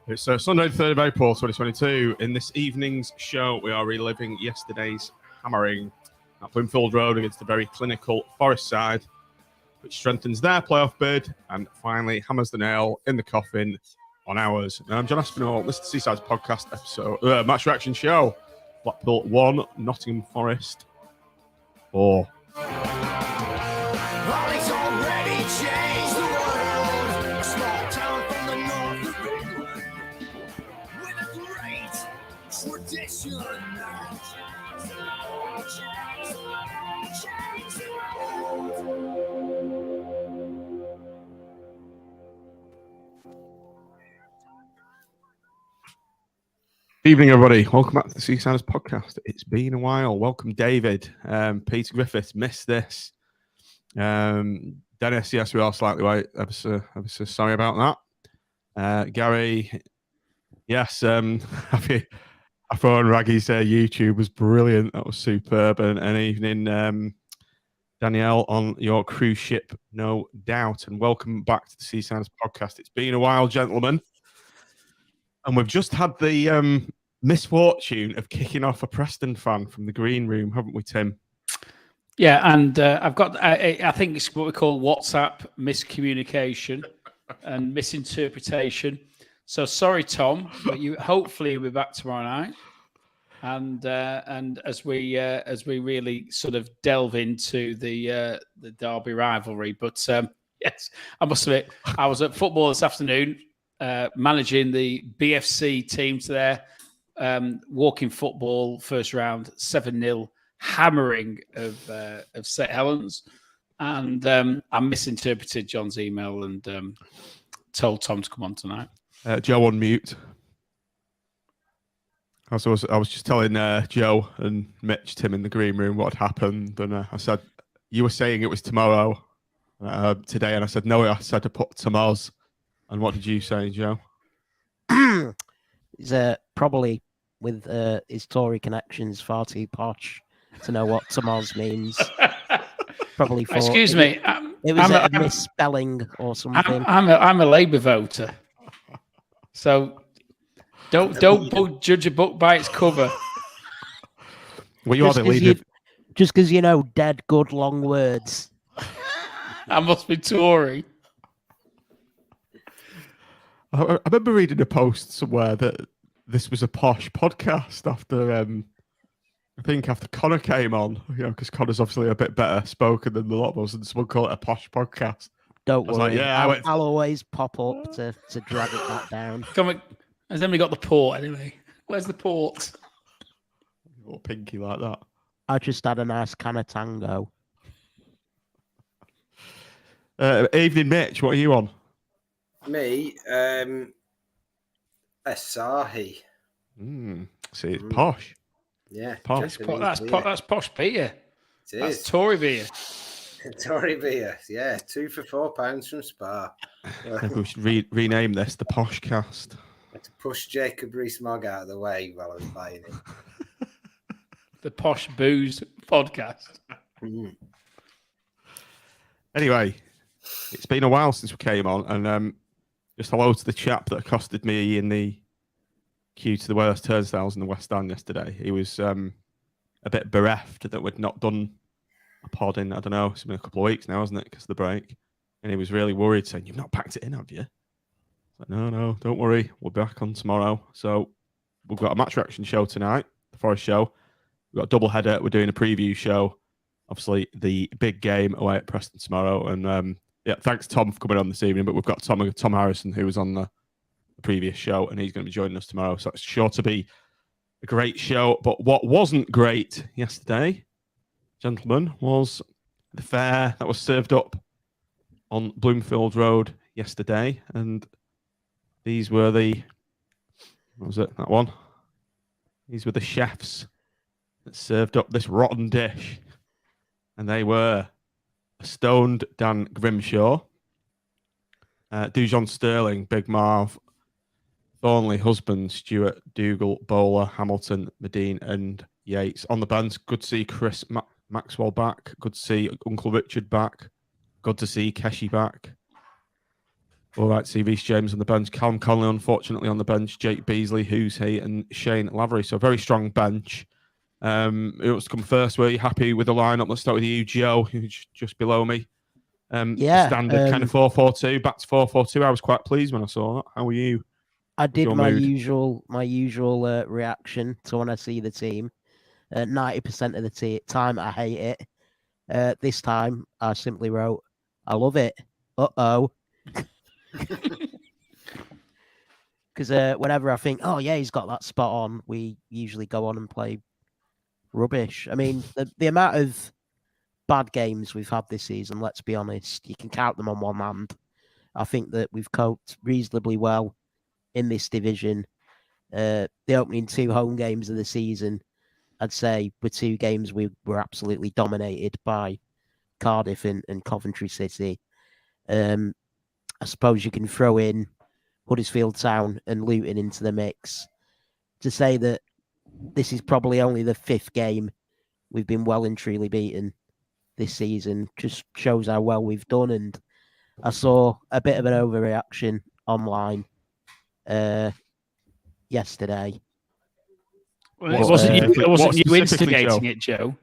It's Sunday, the 3rd of April, 2022. In this evening's show, we are reliving yesterday's hammering at Bloomfield Road against the very clinical Forest side, which strengthens their playoff bid and finally hammers the nail in the coffin on ours. Now, I'm John Aspinall. This is the Seaside's podcast episode, match reaction show. Blackpool 1, Nottingham Forest 4. Evening, everybody. Welcome back to the Seasiders podcast. It's been a while. Welcome, David. Peter Griffiths missed this. Dennis, yes, we are slightly late. Ever so sorry about that. Gary, yes. I thought on Raggy's YouTube was brilliant. That was superb. And evening, Danielle, on your cruise ship, no doubt. And welcome back to the Seasiders podcast. It's been a while, gentlemen. And we've just had the misfortune of kicking off a Preston fan from the green room, haven't we, Tim? Yeah, and I've got, I think it's what we call WhatsApp miscommunication and misinterpretation. So sorry, Tom, but you hopefully you'll be back tomorrow night. And as we really sort of delve into the derby rivalry, but yes, I must admit, I was at football this afternoon. Managing the BFC team to their walking football first round 7-0 hammering of St Helens, and I misinterpreted John's email and told Tom to come on tonight. Joe on mute. I was just telling Joe and Mitch, Tim in the green room, what had happened, and I said you were saying it was tomorrow today, and I said no, I said to put tomorrow's. And what did you say, Joe? He's probably, with his Tory connections, far too posh to know what Tomos means. Probably for excuse me, it was a misspelling or something. I'm a Labour voter, so don't judge a book by its cover. Well, you are the leader. Just because you know dead good long words. I must be Tory. I remember reading a post somewhere that this was a posh podcast after, I think after Connor came on, because Connor's obviously a bit better spoken than a lot of us, and someone called it a posh podcast. Don't worry, like, yeah, I'll always pop up to drag it back down. Come on, has anybody got the port anyway? Where's the port? A little pinky like that. I just had a nice can of tango. Evening, Mitch. What are you on? Me, Asahi. See, it's posh. Yeah, posh. That's posh beer. It that's is. Tory beer. Tory beer, yeah. 2 for £4 from Spa. Maybe we should rename this the Posh Cast. I had to push Jacob Rees-Mogg out of the way while I was buying it. The Posh Booze podcast. Anyway, it's been a while since we came on, and just hello to the chap that accosted me in the queue to the worst turnstiles in the West End yesterday. He was a bit bereft that we'd not done a pod in, I don't know, it's been a couple of weeks now, hasn't it, because of the break. And he was really worried, saying, "You've not packed it in, have you?" I was like, no, don't worry. We'll be back on tomorrow. So we've got a match reaction show tonight, the Forest show. We've got a double header. We're doing a preview show. Obviously, the big game away at Preston tomorrow. And yeah, thanks, Tom, for coming on this evening. But we've got Tom Harrison, who was on the previous show, and he's going to be joining us tomorrow. So it's sure to be a great show. But what wasn't great yesterday, gentlemen, was the fare that was served up on Bloomfield Road yesterday. And these were what was it, that one? These were the chefs that served up this rotten dish. And they were Stoned Dan Grimshaw, Dujon Sterling, Big Marv, Thornley, Husband, Stewart, Dougal, Bowler, Hamilton, Medine, and Yates. On the bench, good to see Chris Maxwell back. Good to see Uncle Richard back. Good to see Keshi back. All right, see Reece James on the bench. Callum Conley, unfortunately, on the bench. Jake Beasley, Who's He, and Shane Lavery. So a very strong bench. Who wants to come first? Were you happy with the lineup? Let's start with you, Joe, who's just below me. Standard kind of 4-4-2, back to 4-4-2. I was quite pleased when I saw that. How were you? I did my mood? usual reaction to when I see the team. 90% of the time, I hate it. This time, I simply wrote, I love it. Uh-oh. Because whenever I think, oh, yeah, he's got that spot on, we usually go on and play rubbish. I mean, the amount of bad games we've had this season, let's be honest, you can count them on one hand. I think that we've coped reasonably well in this division. The opening 2 home games of the season, I'd say, were 2 games we were absolutely dominated by Cardiff and Coventry City. I suppose you can throw in Huddersfield Town and Luton into the mix. To say that this is probably only the 5th game we've been well and truly beaten this season just shows how well we've done. And I saw a bit of an overreaction online yesterday. Well, it wasn't you instigating Joe? it, Joe.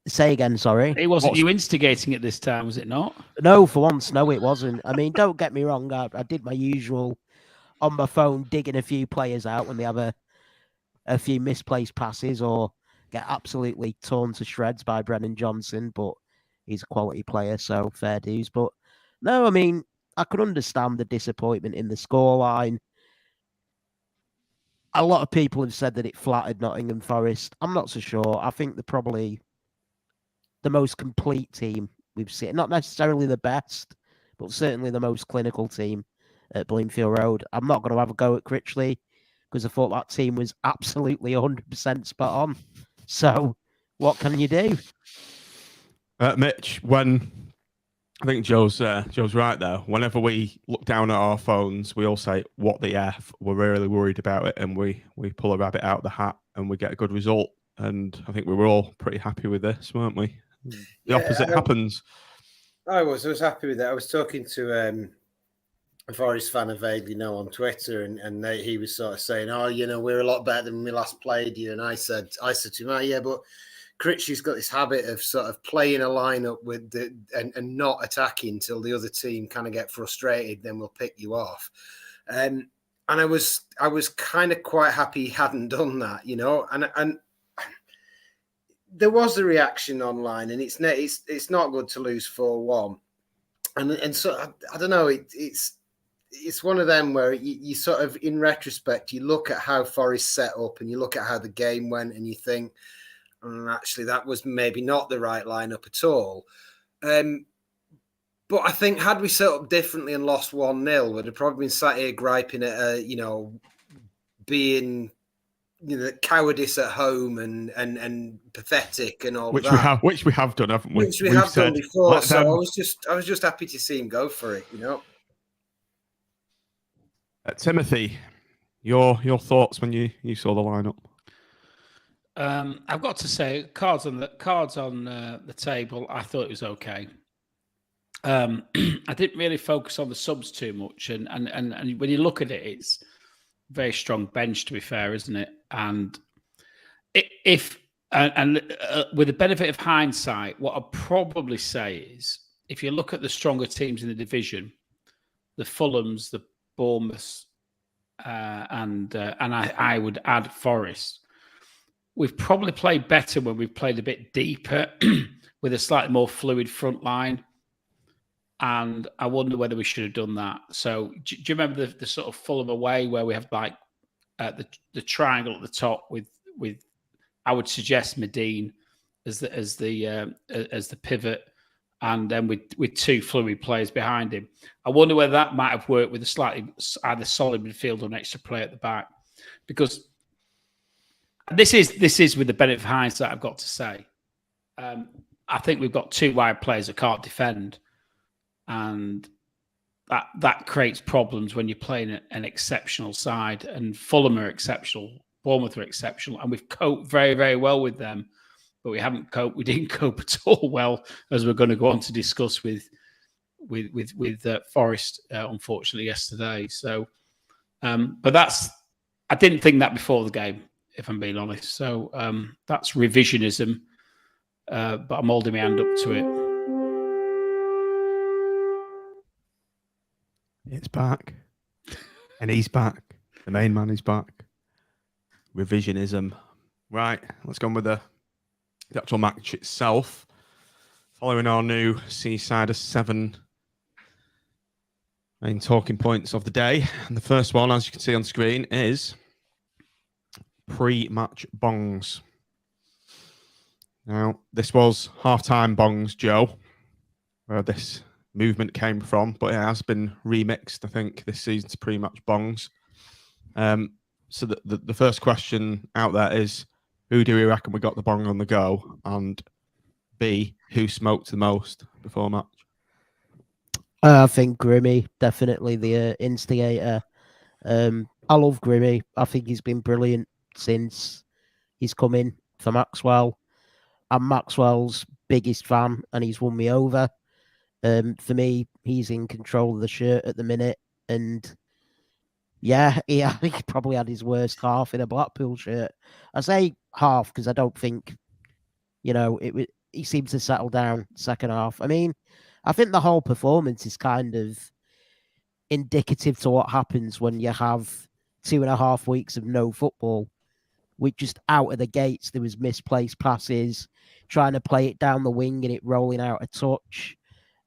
Say again, sorry. It wasn't you instigating it this time, was it not? No, for once, no, it wasn't. I mean, don't get me wrong. I did my usual on my phone, digging a few players out when they have a few misplaced passes or get absolutely torn to shreds by Brennan Johnson, but he's a quality player, so fair dues. But no, I mean, I could understand the disappointment in the scoreline. A lot of people have said that it flattered Nottingham Forest. I'm not so sure. I think they're probably the most complete team we've seen. Not necessarily the best, but certainly the most clinical team at Bloomfield Road. I'm not going to have a go at Critchley because I thought that team was absolutely 100% spot on. So what can you do? Mitch, when I think Joe's right there. Whenever we look down at our phones, we all say, "What the F?" We're really worried about it, and we pull a rabbit out of the hat and we get a good result. And I think we were all pretty happy with this, weren't we? The opposite happens. I was happy with that. I was talking to a Forest fan I vaguely know on Twitter, and he was sort of saying, "Oh, we're a lot better than when we last played you." And I said to him, "Oh, yeah, but Critchley's got this habit of sort of playing a lineup with and not attacking till the other team kind of get frustrated, then we'll pick you off." And I was kind of quite happy he hadn't done that, and there was a reaction online, and it's not good to lose 4-1, and so I don't know, it's one of them where you sort of, in retrospect, you look at how Forest set up and you look at how the game went and you think, actually, that was maybe not the right lineup at all. But I think had we set up differently and lost 1-0, we'd have probably been sat here griping at, being, cowardice at home and pathetic and all which that. Which we have done, haven't we? Which we have done before. So I was just happy to see him go for it, Timothy, your thoughts when you saw the lineup? I've got to say, cards on the table, I thought it was okay. I didn't really focus on the subs too much, and when you look at it, it's a very strong bench, to be fair, isn't it? And with the benefit of hindsight, what I'd probably say is, if you look at the stronger teams in the division, the Fulhams, the Bournemouths, and I would add Forest. We've probably played better when we've played a bit deeper with a slightly more fluid front line. And I wonder whether we should have done that. So do you remember the sort of Fulham away where we have like the triangle at the top with I would suggest Medine as the pivot, and then with 2 fluid players behind him. I wonder whether that might have worked with a slightly either solid midfield or an extra player at the back, because this is with the benefit of hindsight, I've got to say. I think we've got 2 wide players that can't defend, and that creates problems when you're playing an exceptional side. And Fulham are exceptional, Bournemouth are exceptional, and we've coped very, very well with them. But we didn't cope at all well, as we're going to go on to discuss with with Forest, unfortunately, yesterday. So, but I didn't think that before the game, if I'm being honest. So that's revisionism, but I'm holding my hand up to it. It's back. And he's back. The main man is back. Revisionism. Right, let's go on with the actual match itself. Following our new Seaside of 7 main talking points of the day. And the first one, as you can see on screen, is pre-match bongs. Now, this was half-time bongs, Joe, where this movement came from, but it has been remixed, I think, this season to pre-match bongs. So the first question out there is, who do we reckon we got the bong on the go? And B, who smoked the most before match? I think Grimmy, definitely the instigator. I love Grimmy. I think he's been brilliant since he's come in for Maxwell. I'm Maxwell's biggest fan, and he's won me over. For me, he's in control of the shirt at the minute, and yeah, I think he probably had his worst half in a Blackpool shirt. I say half because I don't think, he seems to settle down second half. I mean, I think the whole performance is kind of indicative to what happens when you have 2.5 weeks of no football. With just out of the gates, there was misplaced passes, trying to play it down the wing and it rolling out a touch.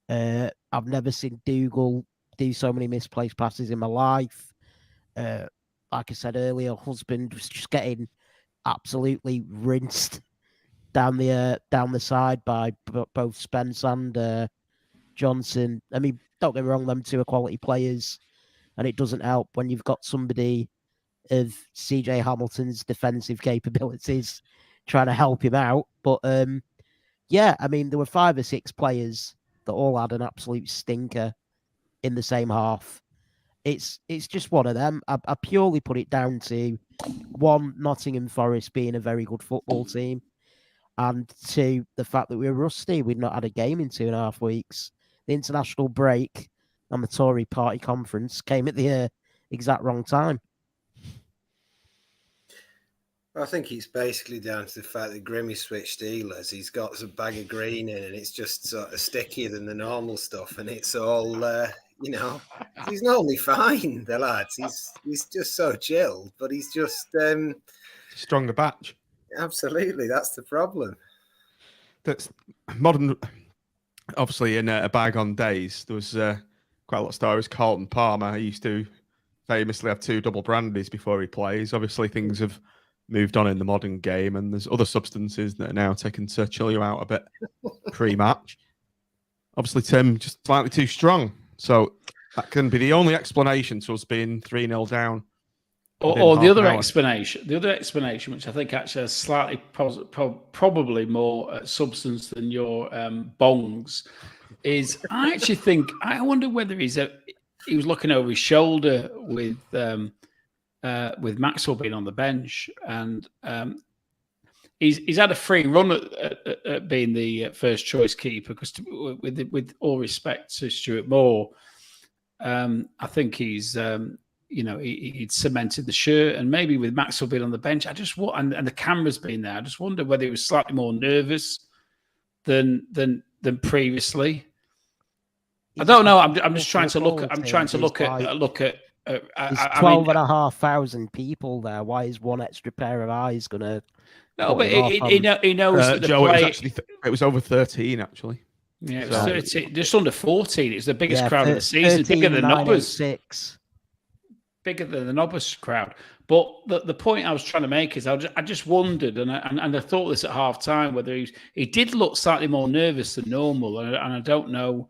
I've never seen Dougal do so many misplaced passes in my life. Like I said earlier, Husband was just getting absolutely rinsed down the side by both Spence and Johnson. I mean, don't get me wrong, them two are quality players, and it doesn't help when you've got somebody of CJ Hamilton's defensive capabilities trying to help him out. But yeah, I mean, there were 5 or 6 players that all had an absolute stinker in the same half. It's just one of them. I purely put it down to, 1, Nottingham Forest being a very good football team, and 2, the fact that we were rusty. We'd not had a game in 2.5 weeks. The international break and the Tory party conference came at the exact wrong time. I think it's basically down to the fact that Grimmy switched dealers. He's got a bag of green in, and it's just sort of stickier than the normal stuff. And it's all, he's normally fine, the lads. He's just so chilled, but he's just Stronger batch. Absolutely, that's the problem. That's modern. Obviously, in a bag on days, there was quite a lot of stories. Carlton Palmer, he used to famously have 2 double brandies before he plays. Obviously, things have moved on in the modern game, and there's other substances that are now taken to chill you out a bit pre-match. Obviously, Tim just slightly too strong, so that can be the only explanation to us being 3-0 down. Or the other explanation, which I think actually has slightly probably more substance than your bongs, is I wonder whether he was looking over his shoulder with Maxwell being on the bench, and he's had a free run at being the first choice keeper, because with all respect to Stuart Moore, I think he's he'd cemented the shirt, and maybe with Maxwell being on the bench, and the cameras being there, I just wonder whether he was slightly more nervous than previously. I don't know. I'm just trying to look. I'm trying to look at. There's 12,500 people there. Why is one extra pair of eyes gonna? No, but he knows that the Joe, play. it was over 13 actually. Yeah, it was 13, just under 14. It's the biggest crowd of the season, 13, bigger than Nobbers. 6. Bigger than the Nobbers crowd. But the point I was trying to make is I just wondered, and I thought this at half time, whether he did look slightly more nervous than normal, and I don't know,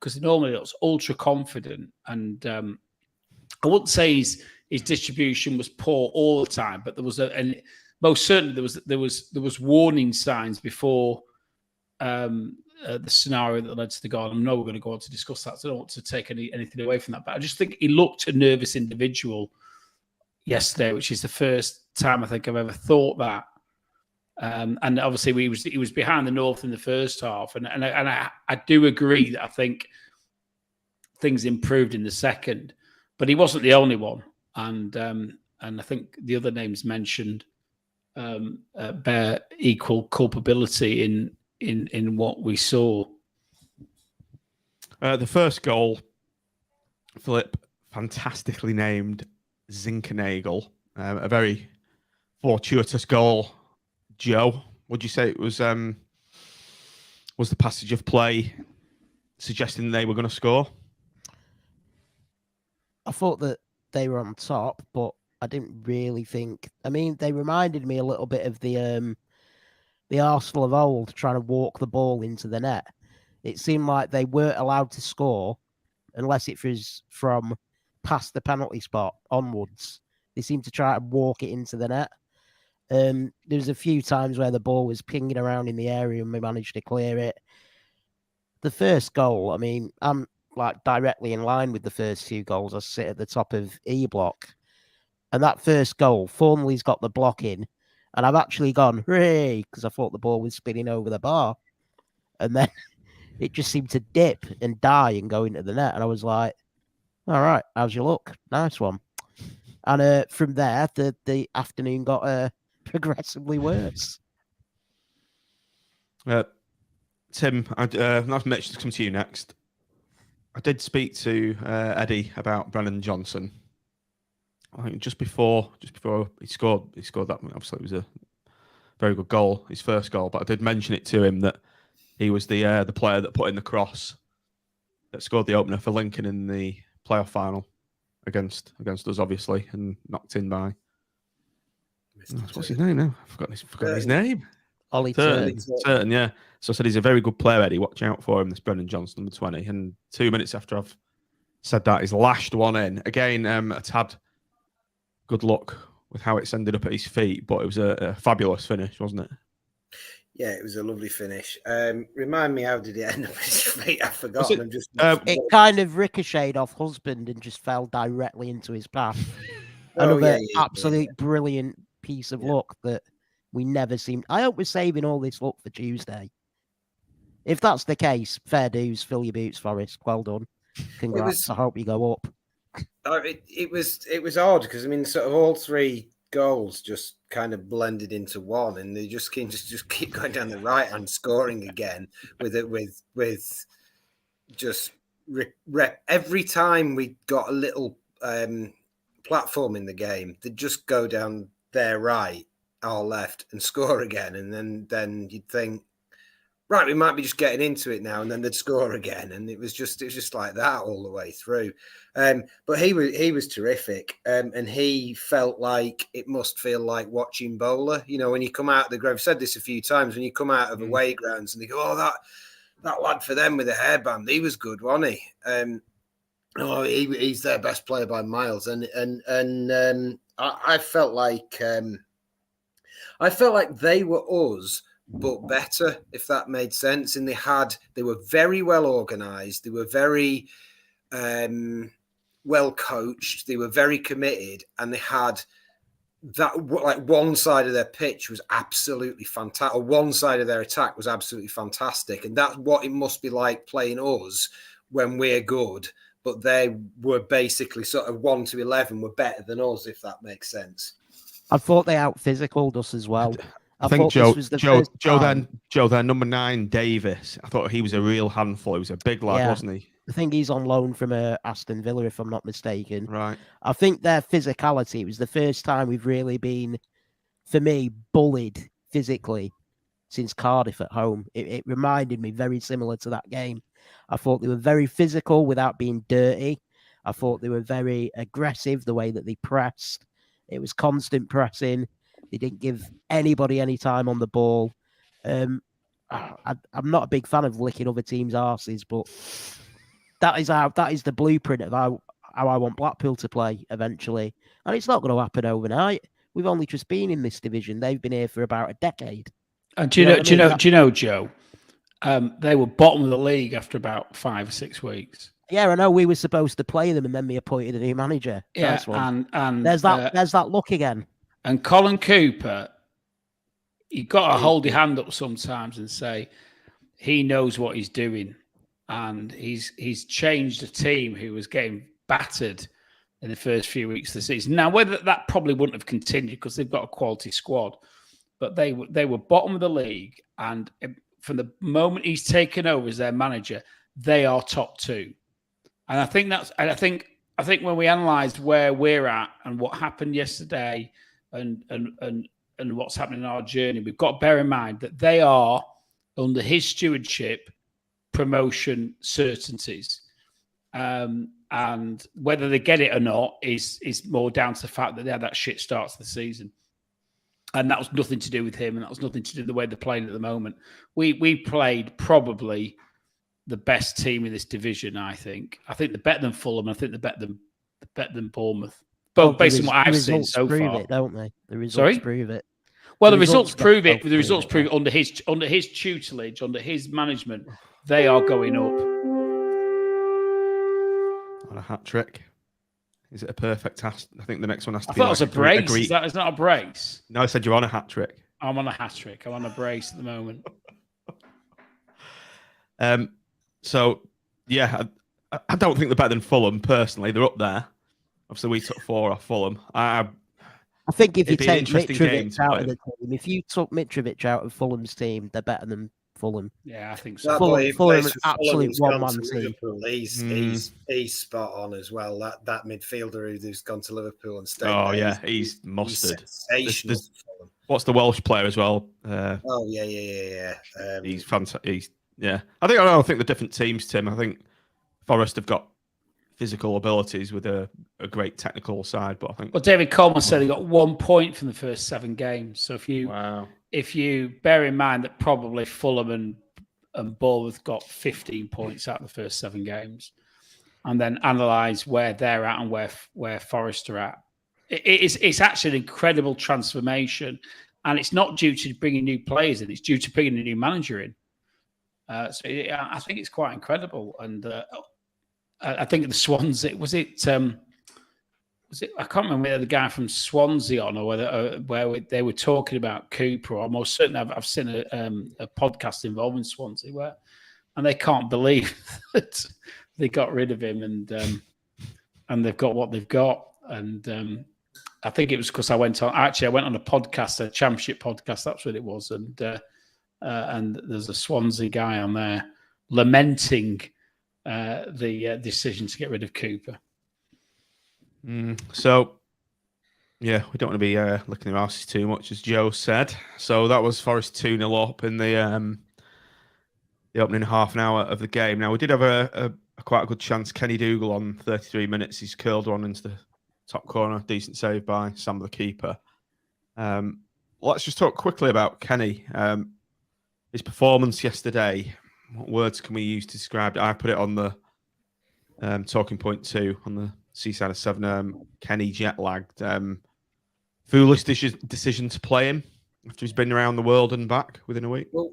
because he normally looks ultra confident, and I wouldn't say his distribution was poor all the time, but there was and most certainly there was warning signs before the scenario that led to the goal. I know we're going to go on to discuss that, so I don't want to take anything away from that. But I just think he looked a nervous individual yesterday, which is the first time I think I've ever thought that. And obviously he was behind the North in the first half, and I do agree that I think things improved in the second, but he wasn't the only one. And I think the other names mentioned bear equal culpability in what we saw. The first goal, Philip, fantastically named Zinkernagel. A very fortuitous goal. Joe, would you say it was the passage of play suggesting they were going to score? I thought that they were on top, but I didn't really think. I mean, they reminded me a little bit of the Arsenal of old, trying to walk the ball into the net. It seemed like they weren't allowed to score unless it was from past the penalty spot onwards. They seemed to try to walk it into the net. There was a few times where the ball was pinging around in the area and we managed to clear it. The first goal, I mean, I'm like directly in line with the first few goals. I sit at the top of E block. And that first goal, Thornley's got the block in. And I've actually gone, hooray, because I thought the ball was spinning over the bar. And then it just seemed to dip and die and go into the net. And I was like, all right, how's your luck? Nice one. And from there, the afternoon got progressively worse. Tim, not much to come to you next. I did speak to Eddie about Brennan Johnson. I think just before he scored that. Obviously, it was a very good goal, his first goal. But I did mention it to him that he was the player that put in the cross that scored the opener for Lincoln in the playoff final against us, obviously, and knocked in by. What's his name now? I've forgotten his name. Ollie Turton, yeah. So I said he's a very good player, Eddie. Watch out for him, this Brennan Johnson, number 20. And 2 minutes after I've said that, he's lashed one in. Again, a tad good luck with how it's ended up at his feet, but it was a fabulous finish, wasn't it? Yeah, it was a lovely finish. Remind me, how did it end up at his feet? I've forgotten. It kind of ricocheted off Husband and just fell directly into his path. Absolute brilliant piece of luck that we never seemed. I hope we're saving all this luck for Tuesday. If that's the case, fair dues, fill your boots, Forest. Well done. Congrats. I hope you go up. It was odd because I mean, sort of all three goals just kind of blended into one, and they just keep going down the right and scoring again with just every time we got a little platform in the game, they'd just go down their right or left and score again, and then you'd think, right, we might be just getting into it now, and then they'd score again, and it was just like that all the way through. But he was terrific, and he felt like it must feel like watching bowler. You know, when you come out of the ground, I've said this a few times, when you come out of away grounds and they go, oh, that lad for them with a hairband, he was good, wasn't he? He's their best player by miles, and I felt like they were us, but better, if that made sense. And they were very well organised. They were very well coached. They were very committed, and they had that, like, one side of their pitch was absolutely fantastic, or one side of their attack was absolutely fantastic. And that's what it must be like playing us when we're good. But they were basically sort of 1 to 11 were better than us, if that makes sense. I thought they out-physicaled us as well. I think Joe, their number 9, Davis, I thought he was a real handful. He was a big lad, wasn't he? I think he's on loan from Aston Villa, if I'm not mistaken. Right. I think their physicality, it was the first time we've really been, for me, bullied physically since Cardiff at home. It reminded me very similar to that game. I thought they were very physical without being dirty. I thought they were very aggressive, the way that they pressed. It was constant pressing. They didn't give anybody any time on the ball. I'm not a big fan of licking other teams' arses, but that is the blueprint of how I want Blackpool to play eventually. And it's not going to happen overnight. We've only just been in this division. They've been here for about a decade. And do you know, Joe? They were bottom of the league after about 5 or 6 weeks. Yeah, I know. We were supposed to play them, and then we appointed a new manager. Yeah, nice one. And there's that luck again. And Colin Cooper, you've got to hold your hand up sometimes and say he knows what he's doing. and he's changed a team who was getting battered in the first few weeks of the season. Now, whether that probably wouldn't have continued because they've got a quality squad, but they were bottom of the league, and from the moment he's taken over as their manager, they are top two. And I think when we analysed where we're at and what happened yesterday, and what's happening in our journey, we've got to bear in mind that they are under his stewardship promotion certainties. And whether they get it or not is more down to the fact that they had that shit start to the season. And that was nothing to do with him, and that was nothing to do with the way they're playing at the moment. We played probably the best team in this division, I think. I think they're better than Fulham. I think they're better than Bournemouth. But based on what I've seen so far. It, don't they? The results prove it. Well, the results prove it. The results prove it under his tutelage, under his management. They are going up. On a hat trick. Is it a perfect hat? I think the next one has to be. I thought it was a brace. Is that not a brace? No, I said you're on a hat trick. I'm on a hat trick. I'm on a brace at the moment. So yeah, I don't think they're better than Fulham personally. They're up there. Obviously, we took 4 off Fulham. I think if you take Mitrovic out of the team, if you took Mitrovic out of Fulham's team, they're better than Fulham. Yeah, I think so. Fulham an absolute one-man team. He's spot on as well. That midfielder who's gone to Liverpool and stayed. Oh there, he's mustard. He's what's the Welsh player as well? Yeah. He's fantastic. I don't think they're different teams, Tim. I think Forest have got physical abilities with a great technical side, but I think. Well, David Coleman said he got 1 point from the first 7 games. So if you bear in mind that probably Fulham and Bournemouth got 15 points out of the first 7 games, and then analyse where they're at and where Forest are at, it's actually an incredible transformation, and it's not due to bringing new players in; it's due to bringing a new manager in. I think it's quite incredible, and I think the Swansea was it. I can't remember whether the guy from Swansea on or where they were talking about Cooper. Or most certainly, I've seen a podcast involving Swansea and they can't believe that they got rid of him and they've got what they've got. And I think it was because I went on a podcast, a Championship podcast. That's what it was, and there's a Swansea guy on there lamenting the decision to get rid of Cooper. So, yeah, we don't want to be licking our asses too much, as Joe said. So that was Forest 2-0 up in the opening half an hour of the game. Now, we did have a quite a good chance. Kenny Dougal on 33 minutes. He's curled one into the top corner. Decent save by Sam, the keeper. Let's just talk quickly about Kenny. His performance yesterday. What words can we use to describe it? I put it on the talking point 2 on the Seaside of 7. Kenny jet lagged. Foolish decision to play him after he's been around the world and back within a week. Well,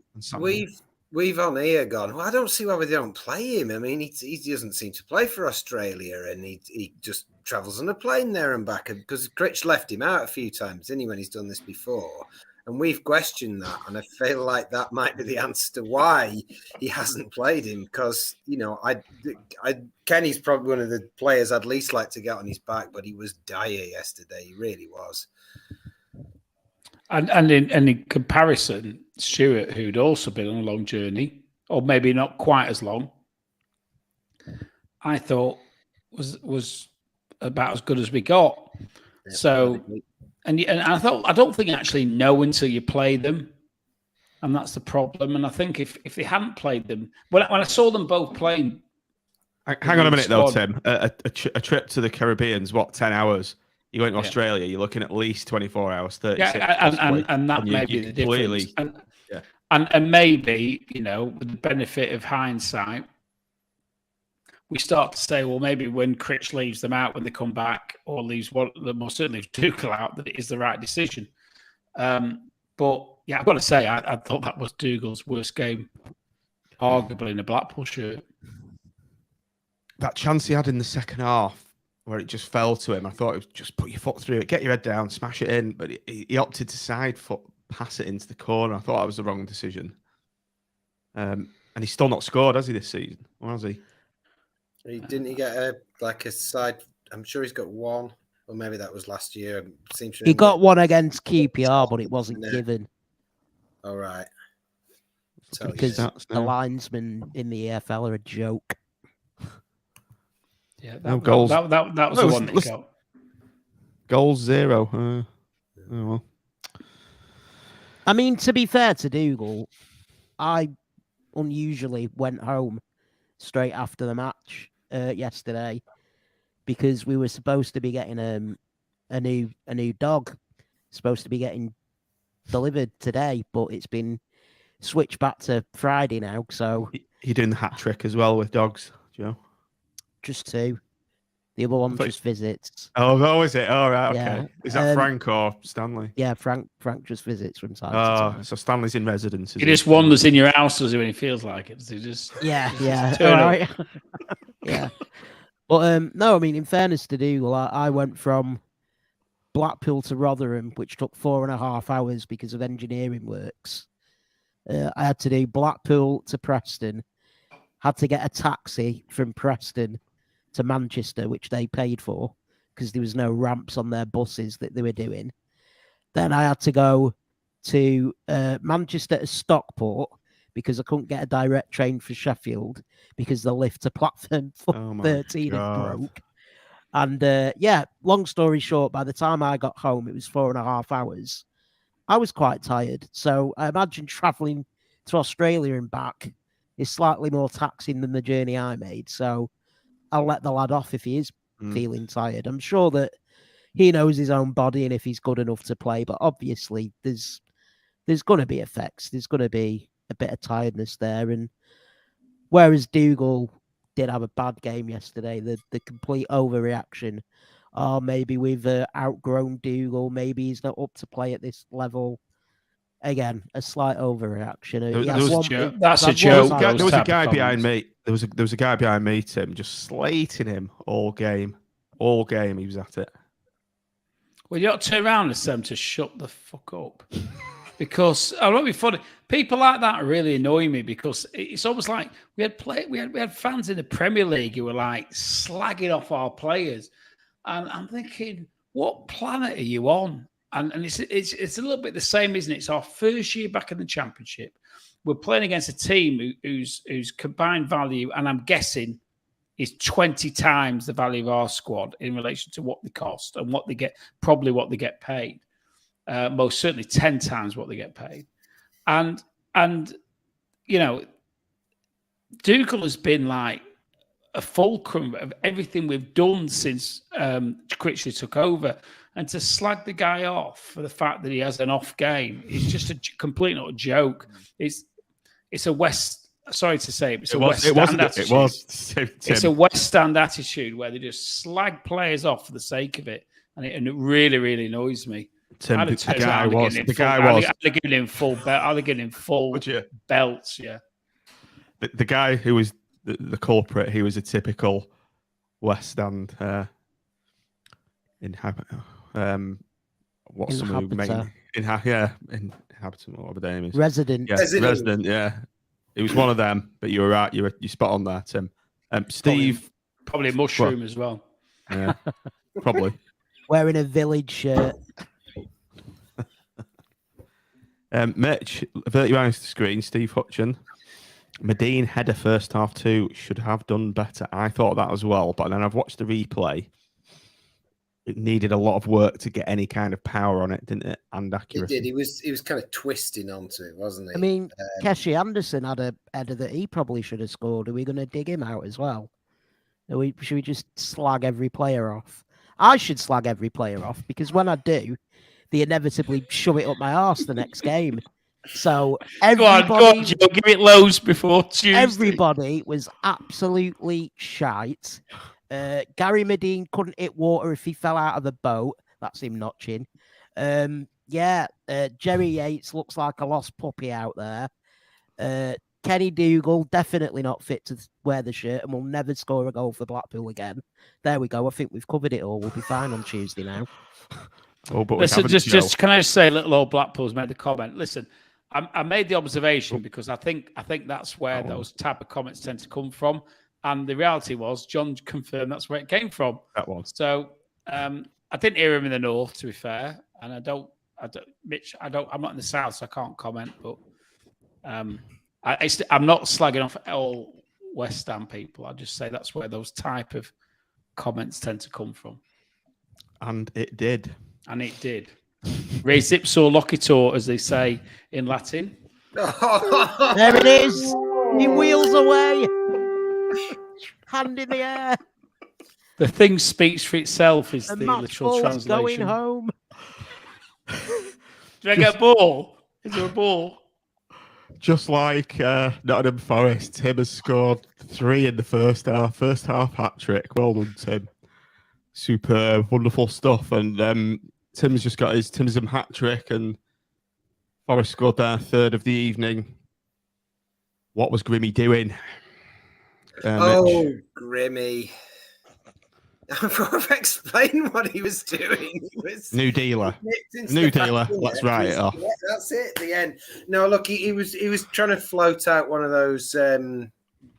we've on here gone, well, I don't see why we don't play him. I mean, he doesn't seem to play for Australia, and he just travels on a plane there and back, because Critch left him out a few times, didn't he, when he's done this before? And we've questioned that, and I feel like that might be the answer to why he hasn't played him. Because Kenny's probably one of the players I'd least like to get on his back, but he was dire yesterday. He really was. And in comparison, Stewart, who'd also been on a long journey, or maybe not quite as long, I thought was about as good as we got. Yeah, so. And I don't think you actually know until you play them, and that's the problem. And I think if they hadn't played them, when I saw them both playing, hang on a minute though, Tim. A trip to the Caribbean's 10 hours? You went to Australia, you're looking at least 24 hours, 36. Yeah, and that may be the difference. And maybe, with the benefit of hindsight, we start to say, well, maybe when Critch leaves them out when they come back, or leaves most certainly leaves Dougal out, that it is the right decision. But yeah, I've got to say, I thought that was Dougal's worst game, arguably, in a Blackpool shirt. That chance he had in the second half, where it just fell to him, I thought it was just put your foot through it, get your head down, smash it in. But he opted to side foot, pass it into the corner. I thought that was the wrong decision. And he's still not scored, has he, this season? Or has he? Didn't he get a side? I'm sure he's got one, or maybe that was last year. He got one against QPR, but it wasn't given. All right. Because the linesmen in the EFL are a joke. Yeah, goals. That was the one that he got. Goals 0. Oh, well. I mean, to be fair to Dougal, I unusually went home straight after the match yesterday because we were supposed to be getting a new dog, supposed to be getting delivered today, but it's been switched back to Friday now. So you're doing the hat trick as well with dogs, Joe? Just 2. The other one just visits. Oh, is it? Oh, right, okay. Yeah. Is that Frank or Stanley? Yeah, Frank just visits from time to time. So Stanley's in residence. He just wanders in your house, does he, when he feels like it? He just turn up. Yeah. But no, I mean, in fairness to Dougal, I went from Blackpool to Rotherham, which took 4.5 hours because of engineering works. I had to do Blackpool to Preston, had to get a taxi from Preston to Manchester, which they paid for because there was no ramps on their buses that they were doing. Then I had to go to Manchester to Stockport because I couldn't get a direct train for Sheffield because the lift to platform 13 had broke. And long story short, by the time I got home, it was 4.5 hours. I was quite tired. So I imagine travelling to Australia and back is slightly more taxing than the journey I made. So I'll let the lad off if he is feeling tired. I'm sure that he knows his own body and if he's good enough to play. But obviously, there's going to be effects. There's going to be a bit of tiredness there. And whereas Dougal did have a bad game yesterday, the complete overreaction. Oh, maybe we've outgrown Dougal. Maybe he's not up to play at this level. Again, a slight overreaction. That's a joke. There was a guy behind me. There was a guy behind me, Tim, just slating him all game. All game, he was at it. Well, you ought to turn around and tell him to shut the fuck up. Because I won't be funny. People like that really annoy me because it's almost like we had fans in the Premier League who were like slagging off our players, and I'm thinking, what planet are you on? And it's a little bit the same, isn't it? It's our first year back in the Championship. We're playing against a team whose combined value, and I'm guessing, is 20 times the value of our squad in relation to what they cost and what they get, probably what they get paid. Most certainly 10 times what they get paid. And you know, Dougal has been like a fulcrum of everything we've done since Critchley took over. And to slag the guy off for the fact that he has an off game is just a complete not a joke. It's a West. Sorry to say, it's a West Stand attitude. It's a West Stand attitude where they just slag players off for the sake of it, and it really, really annoys me. Tim, the guy was. I'd have given him full belt. I'd have given him full belts. Yeah. The guy who was the culprit, he was a typical West Stand what's the move? Inhabitant, whatever the name is. Resident. Yeah, resident. Yeah, it was one of them. But you were right. You spot on there, Tim. Steve, probably a mushroom as well. Yeah, probably wearing a Village shirt. Mitch, avert your eyes to the screen. Steve Hutchin. Medine header first half 2 should have done better. I thought that as well, but then I've watched the replay. It needed a lot of work to get any kind of power on it, didn't it? And accuracy. It did. He was kind of twisting onto it, wasn't he? I mean, Keshi Anderson had a header that he probably should have scored. Are we going to dig him out as well? Should we just slag every player off? I should slag every player off because when I do, they inevitably shove it up my arse the next game. So everybody, go on, Joe, give it lows before Tuesday. Everybody was absolutely shite. Gary Medine couldn't hit water if he fell out of a boat. That's him notching. Jerry Yates looks like a lost puppy out there. Kenny Dougal, definitely not fit to wear the shirt and will never score a goal for Blackpool again. There we go. I think we've covered it all. We'll be fine on Tuesday now. Oh, but listen, just can I just say, little old Blackpool's made the comment. Listen, I made the observation because I think that's where those type of comments tend to come from. And the reality was, John confirmed that's where it came from. That was. So I didn't hear him in the north, to be fair, and I don't, Mitch. I'm not in the south, so I can't comment. But I'm not slagging off all West Ham people. I just say that's where those type of comments tend to come from. And it did. And it did. Res ipso loquitur, as they say in Latin. There it is. He wheels away. Hand in the air. The thing speaks for itself is the Matt literal Ball's translation. Going home. Do I get a ball? Is there a ball? Just like Nottingham Forest, Tim has scored 3 in the first half. First half hat-trick. Well done, Tim. Superb, wonderful stuff. And Tim's just got his Timsm hat-trick, and Forest scored their 3rd of the evening. What was Grimmy doing? Mitch? Grimmy. I've explained what he was doing. He was New dealer. Let's write it off. Yeah, that's it. The end. No, look, he was trying to float out one of those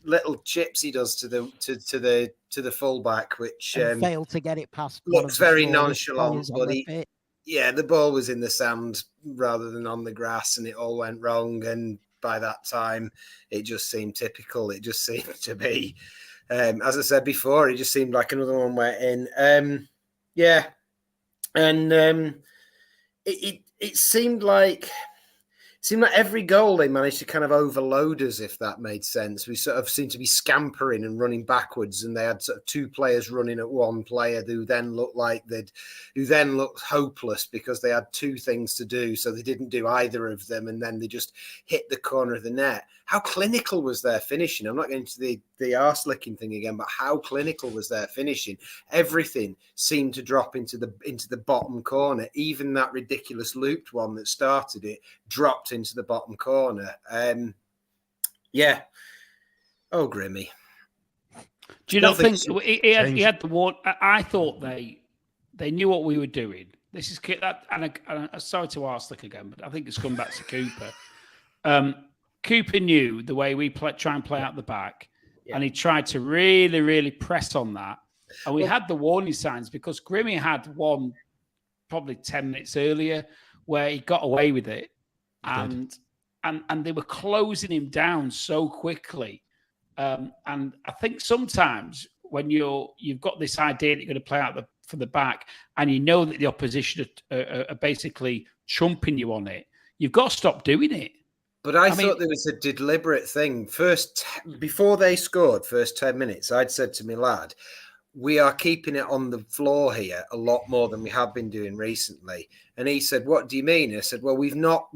little chips he does to the fullback, which failed to get it past. Looks very nonchalant, but the ball was in the sand rather than on the grass, and it all went wrong. And by that time, it just seemed typical. It just seemed to be. As I said before, it just seemed like another one went in. It seemed like every goal they managed to kind of overload us, if that made sense. We sort of seemed to be scampering and running backwards, and they had sort of 2 players running at one player who then looked hopeless because they had 2 things to do, so they didn't do either of them, and then they just hit the corner of the net. How clinical was their finishing? I'm not getting to the arse licking thing again, but how clinical was their finishing? Everything seemed to drop into the bottom corner. Even that ridiculous looped one that started it dropped into the bottom corner. Oh, Grimmy. Do you not think he had the one? I thought they knew what we were doing. This is that, and sorry to arse lick again, but I think it's come back to Cooper. Cooper knew the way we try and play out the back, and he tried to really, really press on that. And we had the warning signs because Grimmy had one probably 10 minutes earlier where he got away with it, and they were closing him down so quickly. And I think sometimes when you've got this idea that you're going to play out for the back, and you know that the opposition are basically trumping you on it, you've got to stop doing it. But I thought there was a deliberate thing. Before they scored, first 10 minutes, I'd said to my lad, we are keeping it on the floor here a lot more than we have been doing recently. And he said, what do you mean? I said, well, we've not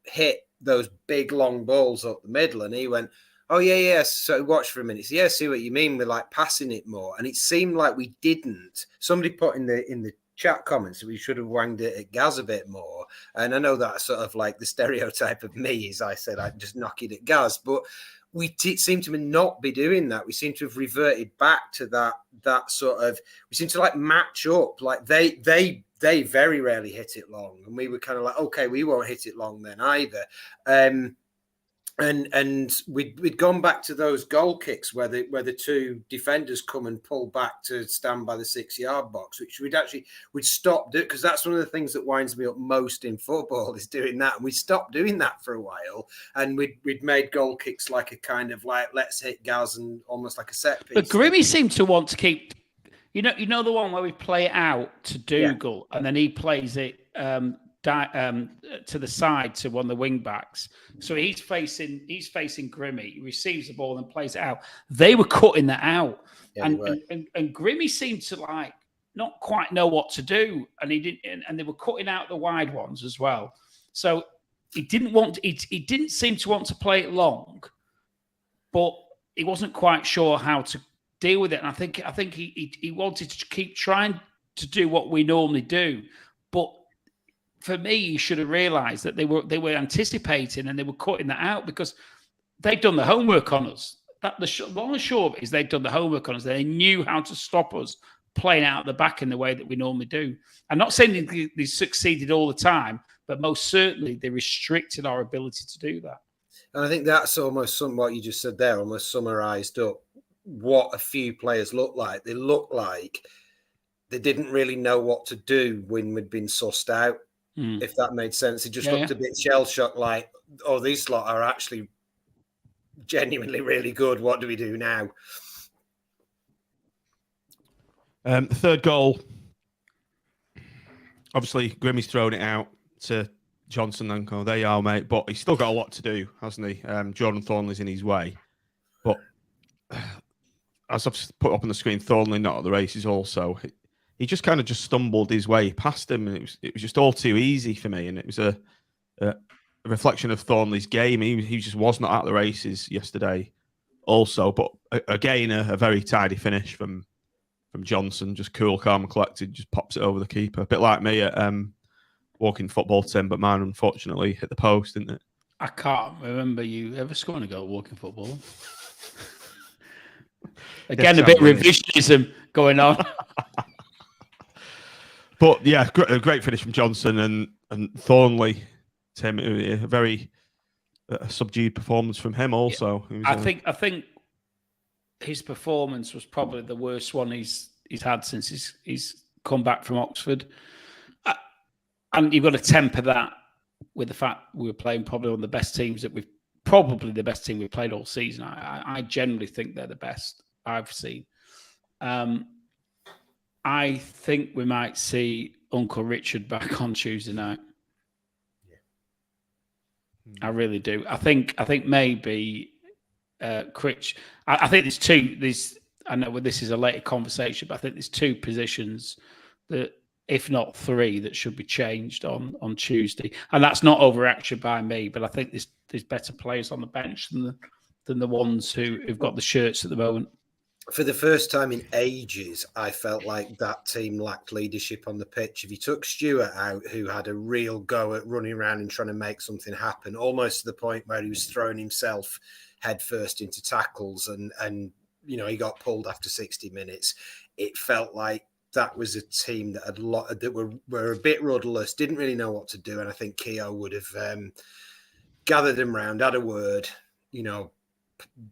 hit those big long balls up the middle. And he went, oh, yeah. So watch for a minute. So, yeah, see what you mean. We're like passing it more. And it seemed like we didn't. Somebody put in the chat comments that we should have wanged it at Gaz a bit more. And I know that's sort of like the stereotype of me is I said I'd just knock it at Gaz, but we seem to not be doing that. We seem to have reverted back to that sort of, we seem to like match up. Like they very rarely hit it long. And we were kind of like, okay, we won't hit it long then either. And we'd gone back to those goal kicks where the 2 defenders come and pull back to stand by the 6-yard box, which we'd stop doing, because that's one of the things that winds me up most in football is doing that. And we stopped doing that for a while, and we'd made goal kicks like a kind of like let's hit Gaz and almost like a set piece. But Grimmy seemed to want to keep, you know the one where we play it out to Dougal, and then he plays it to the side to one of the wing backs. So he's facing Grimmy. He receives the ball and plays it out. They were cutting that out, and Grimmy seemed to like not quite know what to do, and he didn't. And they were cutting out the wide ones as well. So he didn't want. He didn't seem to want to play it long, but he wasn't quite sure how to deal with it. And I think he wanted to keep trying to do what we normally do, but for me, you should have realised that they were anticipating and they were cutting that out because they'd done the homework on us. The long and short of it is they'd done the homework on us. They knew how to stop us playing out the back in the way that we normally do. I'm not saying they succeeded all the time, but most certainly they restricted our ability to do that. And I think that's almost what you just said there, almost summarised up what a few players look like. They look like they didn't really know what to do when we'd been sussed out, if that made sense. It just looked a bit shell-shocked, like, oh, these lot are actually genuinely really good. What do we do now? The third goal, obviously, Grimmy's thrown it out to Johnson and go, there you are, mate. But he's still got a lot to do, hasn't he? Jordan Thornley's in his way. But as I've put up on the screen, Thornley not at the races also. He just kind of just stumbled his way past him, and it was just all too easy for me. And it was a reflection of Thornley's game. He just was not at the races yesterday also. But again, a very tidy finish from Johnson, just cool, calm and collected, just pops it over the keeper. A bit like me at walking football, Tim, but mine unfortunately hit the post, didn't it? I can't remember you ever scoring a goal at walking football. Again, a bit of revisionism going on. But yeah, a great finish from Johnson and Thornley. Tim, a very subdued performance from him also. I think his performance was probably the worst one he's had since he's come back from Oxford. And you've got to temper that with the fact we were playing probably one of the best teams that probably the best team we've played all season. I generally think they're the best I've seen. I think we might see Uncle Richard back on Tuesday night. Yeah. I really do. I think maybe Critch. I think there's two. I know this is a later conversation, but I think there's two positions that, if not three, that should be changed on Tuesday. And that's not overreaction by me, but I think there's better players on the bench than the ones who've got the shirts at the moment. For the first time in ages, I felt like that team lacked leadership on the pitch. If you took Stewart out, who had a real go at running around and trying to make something happen, almost to the point where he was throwing himself headfirst into tackles and he got pulled after 60 minutes. It felt like that was a team that that were a bit rudderless, didn't really know what to do. And I think Keogh would have gathered them round, had a word,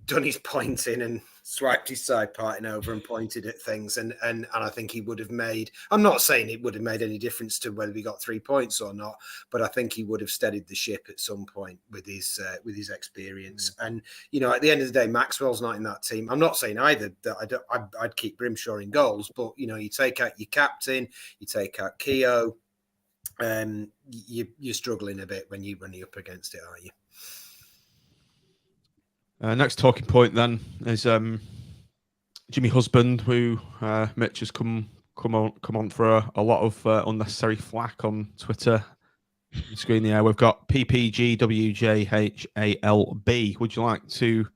done his pointing and swiped his side parting over and pointed at things. And I think he would have made, I'm not saying it would have made any difference to whether we got 3 points or not, but I think he would have steadied the ship at some point with his experience. And, at the end of the day, Maxwell's not in that team. I'm not saying either that I'd keep Grimshaw in goals, but, you take out your captain, you take out Keogh, you're struggling a bit when you're up against it, aren't you? Next talking point then is Jimmy Husband, who Mitch has come on for a lot of unnecessary flack on Twitter. Screen the air. We've got PPGWJHALB. Would you like to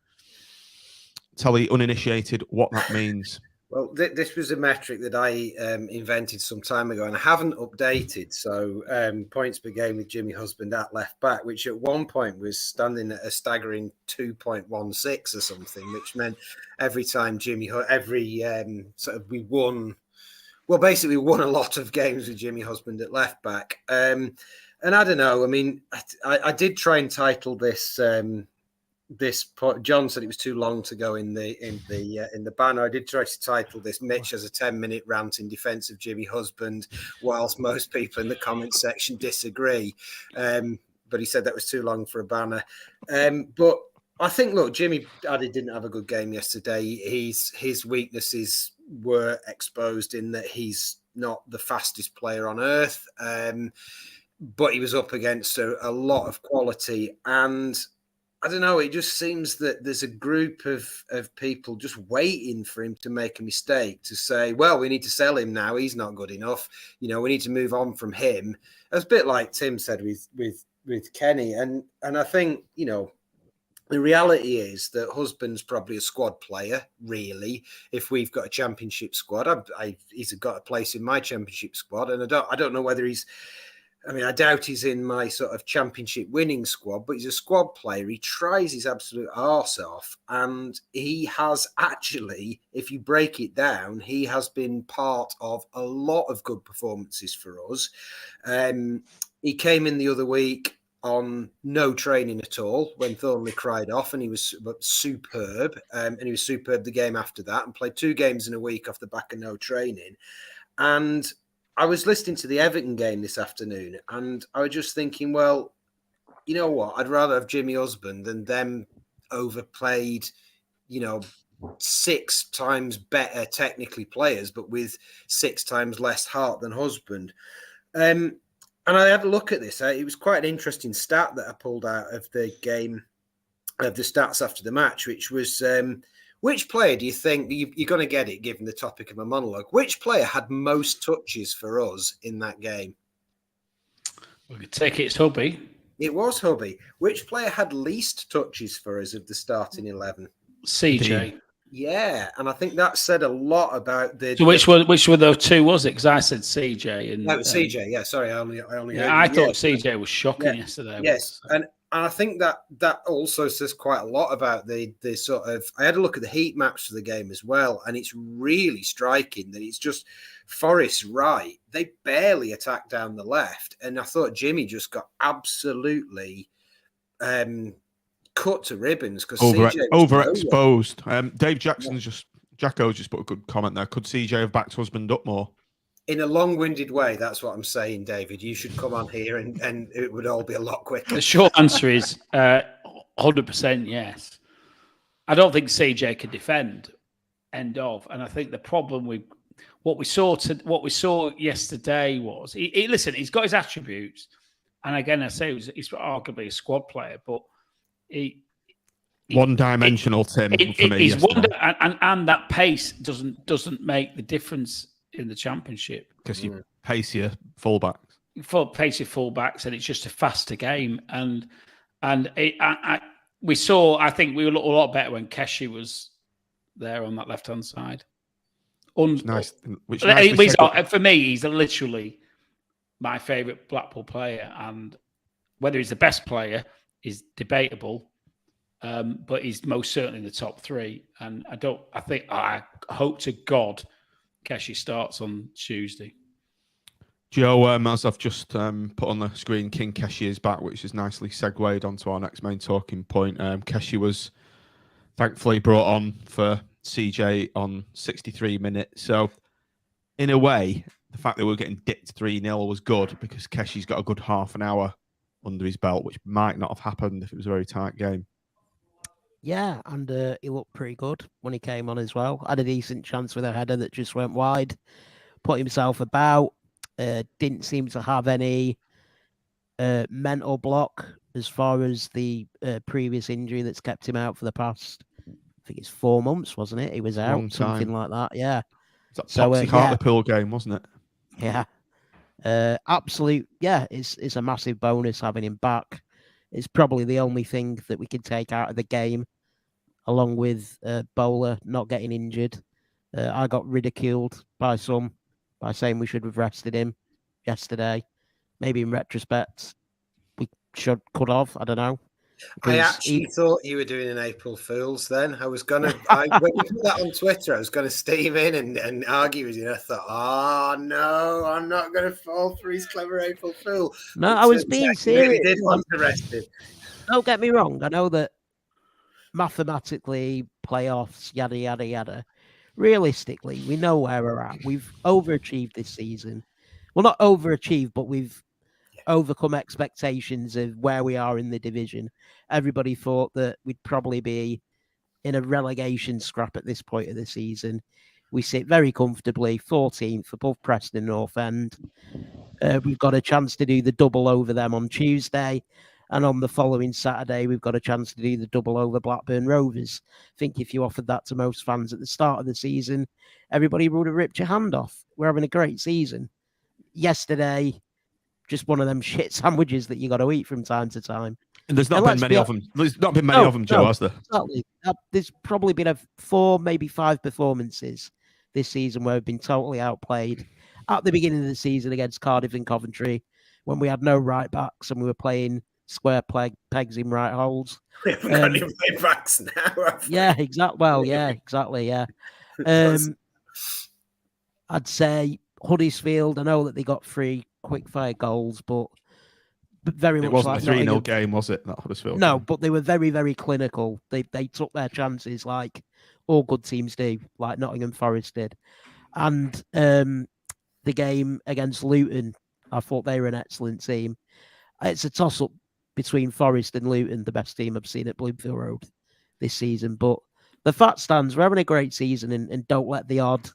tell the uninitiated what that means? Well, this was a metric that I invented some time ago and I haven't updated. So points per game with Jimmy Husband at left back, which at one point was standing at a staggering 2.16 or something, which meant every time we won. Well, basically, we won a lot of games with Jimmy Husband at left back. And I don't know. I mean, I did try and title this. John said it was too long to go in the banner. I did try to title this Mitch as a 10-minute rant in defence of Jimmy Husband, whilst most people in the comment section disagree. But he said that was too long for a banner. But I think, look, Jimmy didn't have a good game yesterday. His weaknesses were exposed in that he's not the fastest player on earth, but he was up against a lot of quality. And I don't know, it just seems that there's a group of people just waiting for him to make a mistake, to say, well, we need to sell him now. He's not good enough. We need to move on from him. It's a bit like Tim said with Kenny. And I think, the reality is that Husband's probably a squad player, really. If we've got a championship squad, he's got a place in my championship squad. And I don't know whether I doubt he's in my sort of championship winning squad, but he's a squad player. He tries his absolute arse off. And he has actually, if you break it down, he has been part of a lot of good performances for us. He came in the other week on no training at all when Thornley cried off, and he was superb. And he was superb the game after that, and played 2 games in a week off the back of no training. And I was listening to the Everton game this afternoon, and I was just thinking, well, you know what? I'd rather have Jimmy Husband than them overplayed, 6 times better technically players, but with 6 times less heart than Husband. And I had a look at this. It was quite an interesting stat that I pulled out of the game, of the stats after the match, which was, which player do you think, you're going to get it given the topic of my monologue, which player had most touches for us in that game? We could take it's Hubby. It was Hubby. Which player had least touches for us of the starting 11? CJ. Yeah, and I think that said a lot about the. So which were those 2? Was it? Because I said CJ and no, CJ. Yeah, sorry, I only. Yeah, I thought CJ was shocking yesterday. Yes, and I think that also says quite a lot about the sort of. I had a look at the heat maps for the game as well, and it's really striking that it's just Forest right. They barely attacked down the left, and I thought Jimmy just got absolutely. Cut to ribbons because overexposed. Dave Jacko just put a good comment there. Could CJ have backed Husband up more? In a long-winded way, that's what I'm saying, David. You should come on here and it would all be a lot quicker. The short answer is 100% yes. I don't think CJ can defend. End of. And I think the problem with what we saw yesterday was listen. He's got his attributes, and again, I say he's arguably a squad player, but. One-dimensional, Tim, for me. And that pace doesn't make the difference in the Championship because you pace your fullbacks. Pace your fullbacks, and it's just a faster game. And we saw. I think we looked a lot better when Keshi was there on that left-hand side. Nice. For me, he's literally my favourite Blackpool player, and whether he's the best player is debatable, but he's most certainly in the top 3. And I hope to God Keshi starts on Tuesday. Joe, as I've just put on the screen, King Keshi is back, which is nicely segued onto our next main talking point. Keshi was thankfully brought on for CJ on 63 minutes. So, in a way, the fact that we were getting dipped 3-0 was good because Keshi's got a good half an hour under his belt, which might not have happened if it was a very tight game. Yeah, and he looked pretty good when he came on as well. Had a decent chance with a header that just went wide. Put himself about. Didn't seem to have any mental block as far as the previous injury that's kept him out for the past, I think it's 4 months, wasn't it? He was out, something like that. Yeah. It's that toxic Hartlepool game, wasn't it? Yeah. Absolute, yeah, it's a massive bonus having him back. It's probably the only thing that we can take out of the game, along with Bowler not getting injured. I got ridiculed by some by saying we should have rested him yesterday. Maybe in retrospect, we could have. I don't know. I actually thought you were doing an April Fool's then. I was going to, when you put that on Twitter, I was going to steam in and argue with you. And I thought, oh, no, I'm not going to fall for his clever April Fool. No, I was being serious. Really did want to rest him. Don't get me wrong. I know that mathematically, playoffs, yada, yada, yada. Realistically, we know where we're at. We've overachieved this season. Well, not overachieved, but we've overcome expectations of where we are in the division. Everybody thought that we'd probably be in a relegation scrap at this point of the season. We sit very comfortably 14th above Preston North End. We've got a chance to do the double over them on Tuesday, and on the following Saturday we've got a chance to do the double over Blackburn Rovers. I think if you offered that to most fans at the start of the season, everybody would have ripped your hand off. We're having a great season. Yesterday, just one of them shit sandwiches that you got to eat from time to time. And there's not been many of them. There's not been many of them, Joe, has there? Exactly. There's probably been 4, maybe 5 performances this season where we've been totally outplayed. At the beginning of the season against Cardiff and Coventry, when we had no right backs and we were playing square pegs in right holes. We haven't got any right backs now. Yeah, exactly. Well, yeah, exactly. Yeah. I'd say Huddersfield, I know that they got 3 quick fire goals, but very much It wasn't like a 3-0 Nottingham. game, was it? That Huddersfield No, game? but they were very, very clinical. They took their chances like all good teams do, like Nottingham Forest did. And the game against Luton, I thought they were an excellent team. It's a toss-up between Forest and Luton, the best team I've seen at Bloomfield Road this season. But the fact stands, we're having a great season, and don't let the odd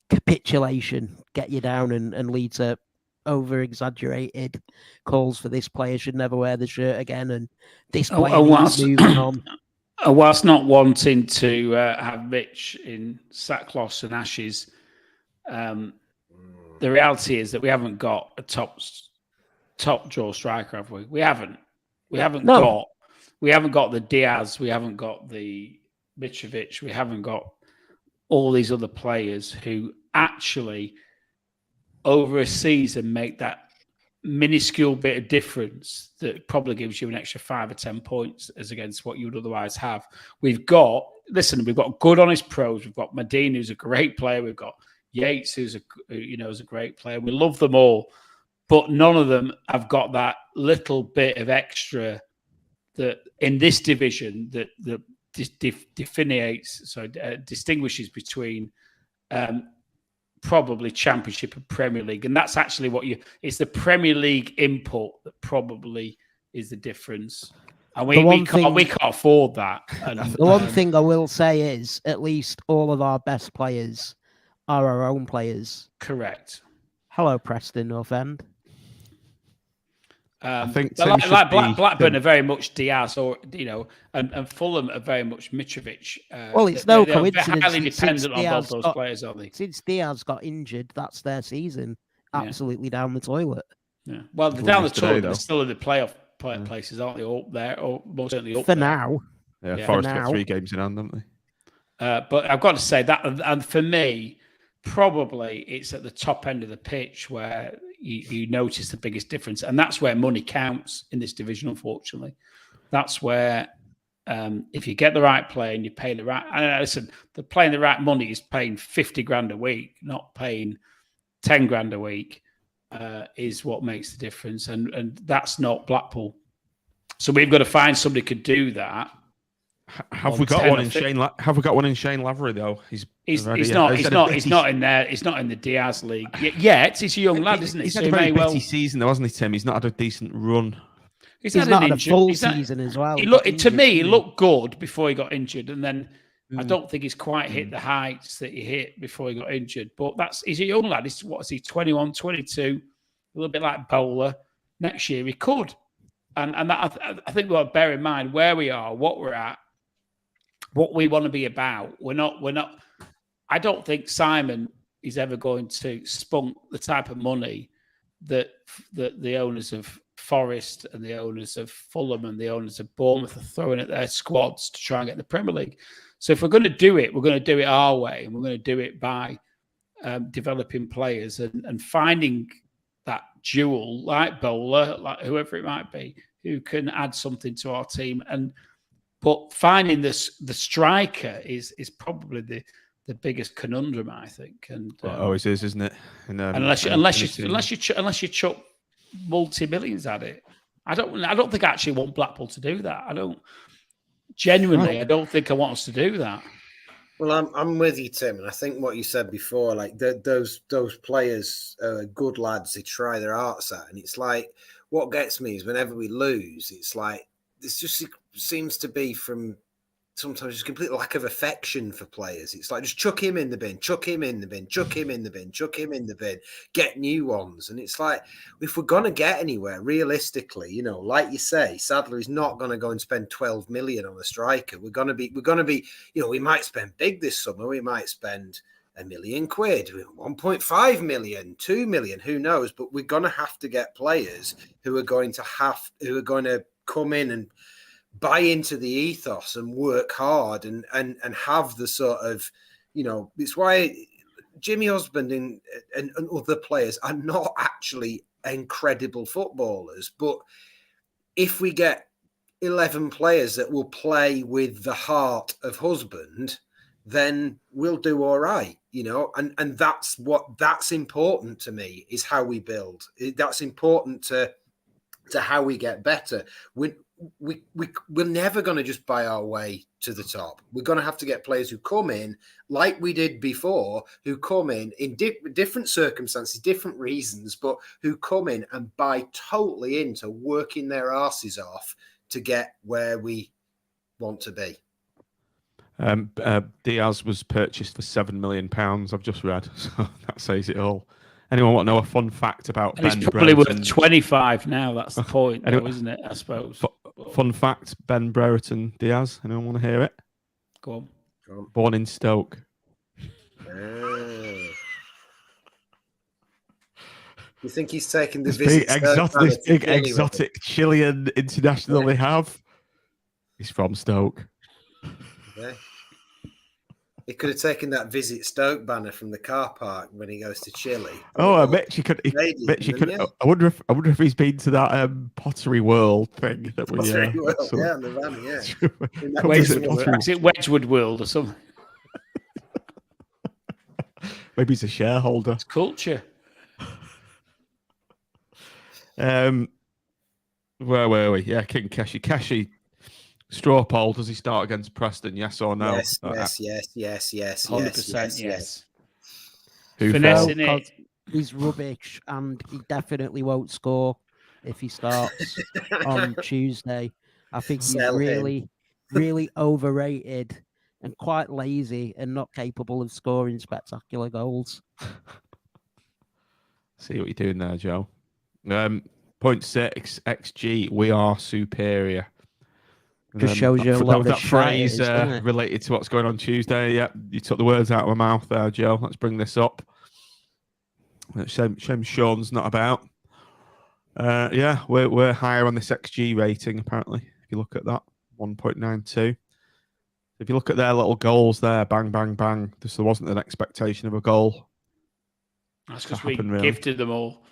capitulation get you down and lead to over-exaggerated calls for this player should never wear the shirt again, and this player needs moving on. Whilst not wanting to have Mitch in sackcloth and ashes, the reality is that we haven't got a top draw striker, have we? We haven't. We haven't got the Diaz. We haven't got the Mitrovic. We haven't got all these other players who actually, over a season, make that minuscule bit of difference that probably gives you an extra 5 or 10 points as against what you would otherwise have. We've got good, honest pros. We've got Medina, who's a great player. We've got Yates, who's a great player. We love them all, but none of them have got that little bit of extra that in this division that distinguishes between probably Championship and Premier League. And that's actually it's the Premier League input that probably is the difference. And we can't afford that. And, the one thing I will say is at least all of our best players are our own players. Correct. Hello, Preston North End. I think Blackburn are very much Diaz, and Fulham are very much Mitrovic. Well, it's no coincidence. They're highly dependent on both those players, aren't they? Since Diaz got injured, that's their season. Absolutely down the toilet. Yeah. Well, they're down the toilet, but they're still in the playoff places, aren't they? Up there, or most certainly up for there. now. Yeah, Forest got 3 games in hand, haven't they? But I've got to say that, and for me, probably it's at the top end of the pitch where you notice the biggest difference. And that's where money counts in this division, unfortunately. That's where if you get the right player and you pay the right... listen, paying the right money is paying 50 grand a week, not paying 10 grand a week, is what makes the difference. And that's not Blackpool. So we've got to find somebody who could do that. Have we got one in Shane Lavery though? He's not in there. He's not in the Diaz league yet. He's a young lad, isn't he? He's had a very bitty season though, hasn't he, Tim? He's not had a decent run. He's not had a full season as well. He looked good before he got injured, and then I don't think he's quite hit the heights that he hit before he got injured. But he's a young lad. What is he? 21, 22, a little bit like Bowler. Next year he could, and that, I think we've got to bear in mind where we are, what we're at. What we want to be about. We're not. I don't think Simon is ever going to spunk the type of money that the owners of Forest and the owners of Fulham and the owners of Bournemouth are throwing at their squads to try and get the Premier League. So if we're going to do it, we're going to do it our way, and we're going to do it by developing players and finding that jewel like Bowler, like whoever it might be, who can add something to our team. But finding the striker is probably the biggest conundrum, I think. And always is, isn't it? Unless you chuck multi-millions at it, I don't think I actually want Blackpool to do that. I don't think I want us to do that. Well, I'm with you, Tim, and I think what you said before, like those players are good lads. They try their hearts out, and it's like what gets me is whenever we lose, it's like this just seems to be from sometimes just complete lack of affection for players. It's like just chuck him in the bin, chuck him in the bin, chuck him in the bin, chuck him in the bin, get new ones. And it's like if we're gonna get anywhere, realistically, like you say, Sadler is not gonna go and spend 12 million on a striker. We're gonna be, we might spend big this summer. We might spend £1 million, 1.5 million, 2 million, who knows? But we're gonna have to get players who are going to come in and buy into the ethos and work hard and have the sort of, it's why Jimmy Husband and other players are not actually incredible footballers. But if we get 11 players that will play with the heart of Husband, then we'll do all right, and that's important to me, is how we build. That's important to to how we get better. We're never going to just buy our way to the top. We're going to have to get players who come in like we did before, who come in different circumstances, different reasons, but who come in and buy totally into working their asses off to get where we want to be. Diaz was purchased for £7 million. I've just read, so that says it all. Anyone want to know a fun fact about And Ben it's probably Brereton? worth 25 now. That's the point, though, isn't it? I suppose. Fun fact: Ben Brereton Diaz. Anyone want to hear it? Go on. Born in Stoke. You think he's taking the This visit? big exotic Chilean international they have. He's from Stoke. Yeah. He could have taken that Visit Stoke banner from the car park when he goes to Chile. Oh, Mitch, he could. I wonder if he's been to that Pottery World thing that we. Pottery World, yeah, on the van, yeah. Is it Wedgwood World or something? Maybe he's a shareholder. It's culture. Where were we? Yeah, King Keshi. Straw poll, does he start against Preston? Yes or no? Yes. 100% yes. Who Finessing No, it. he's rubbish, and he definitely won't score if he starts on Tuesday. I think he's Sell him. really overrated and quite lazy and not capable of scoring spectacular goals. See what you're doing there, Joe. 0.6 XG, we are superior. Just shows you a load that of phrase shite, doesn't it? related to what's going on Tuesday. Yeah, you took the words out of my mouth there, Joe. Let's bring this up. Shame Sean's not about. Yeah, we're higher on this XG rating, apparently. If you look at that, 1.92. If you look at their little goals there, bang, bang, bang, there wasn't an expectation of a goal. That's because we gifted them all.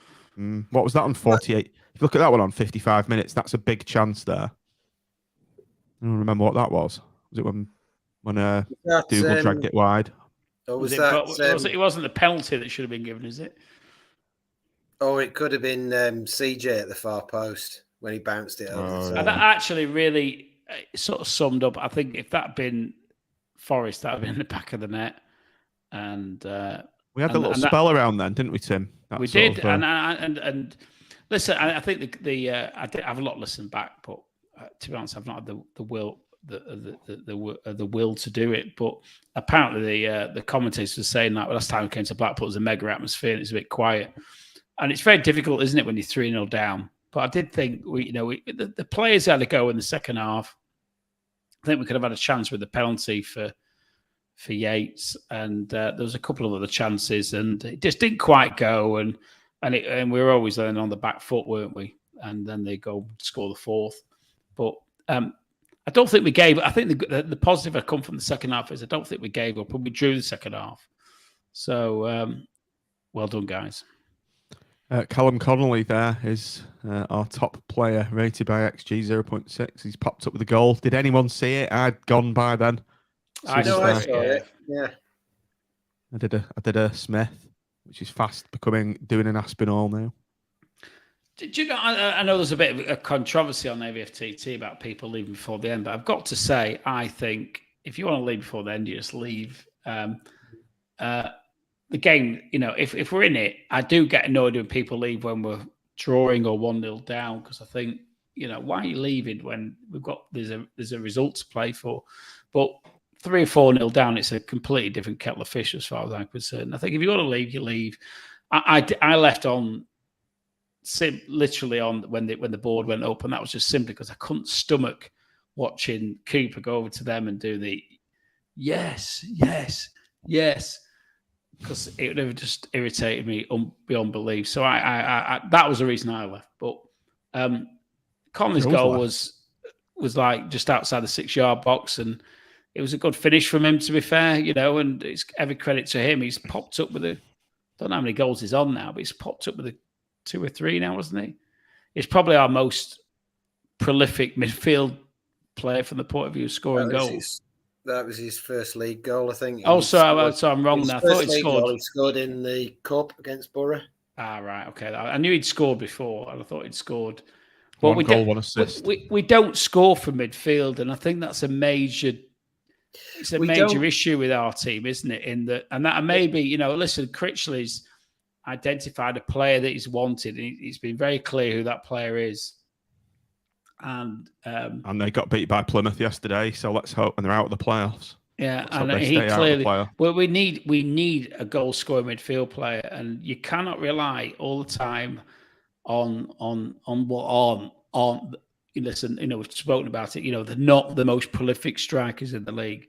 What was that on 48? If you look at that one on 55 minutes, that's a big chance there. I don't remember what that was. Was it when Dougal dragged it wide? Or It wasn't the penalty that should have been given, is it? Or it could have been CJ at the far post when he bounced it over the top. And that actually really sort of summed up. I think if that had been Forest, that would have been in the back of the net. And we had a little spell around then, didn't we, Tim? We did. And listen, I think I have a lot listened back, but to be honest, I've not had the will to do it. But apparently the commentators were saying that last time we came to Blackpool, it was a mega atmosphere and it's a bit quiet. And it's very difficult, isn't it, when you're 3-0 down? But I did think the players had to go in the second half. I think we could have had a chance with the penalty for Yates, and there was a couple of other chances, and it just didn't quite go. And we were always then on the back foot, weren't we? And then they go score the fourth. But I don't think we gave. I think the positive that come from the second half is I don't think we gave up, and we drew the second half. So well done, guys. Callum Connolly there is our top player, rated by XG 0.6. He's popped up with a goal. Did anyone see it? I'd gone by then. I saw it. Yeah. I did a Smith, which is fast doing an Aspinall now. Do you know? I know there's a bit of a controversy on AVFTT about people leaving before the end, but I've got to say, I think if you want to leave before the end, you just leave. The game, if we're in it, I do get annoyed when people leave when we're drawing or 1-0 down, because I think, why are you leaving when there's a result to play for? But 3 or 4-0 down, it's a completely different kettle of fish as far as I'm concerned. I think if you want to leave, you leave. I left on. Literally on when the board went up, and that was just simply because I couldn't stomach watching Cooper go over to them and do the yes, because it would have just irritated me beyond belief. So I that was the reason I left. But Conley's goal was like just outside the 6-yard box, and it was a good finish from him, to be fair, and it's every credit to him. He's popped up with I don't know how many goals he's on now, but he's popped up with 2 or 3 now, wasn't he? He's probably our most prolific midfield player from the point of view of scoring goals. That was his first league goal, I think. So I'm wrong now. I thought he'd scored. He scored in the cup against Borough. Right, okay. I knew he'd scored before, and I thought he'd scored But One goal, one assist. we don't score from midfield, and I think that's a major issue with our team, isn't it? And that maybe, listen, Critchley's identified a player that he's wanted, and he's been very clear who that player is. And they got beat by Plymouth yesterday, so let's hope, and they're out of the playoffs. Yeah, and he clearly. Well, we need a goal scoring midfield player, and you cannot rely all the time on. Listen, we've spoken about it. They're not the most prolific strikers in the league,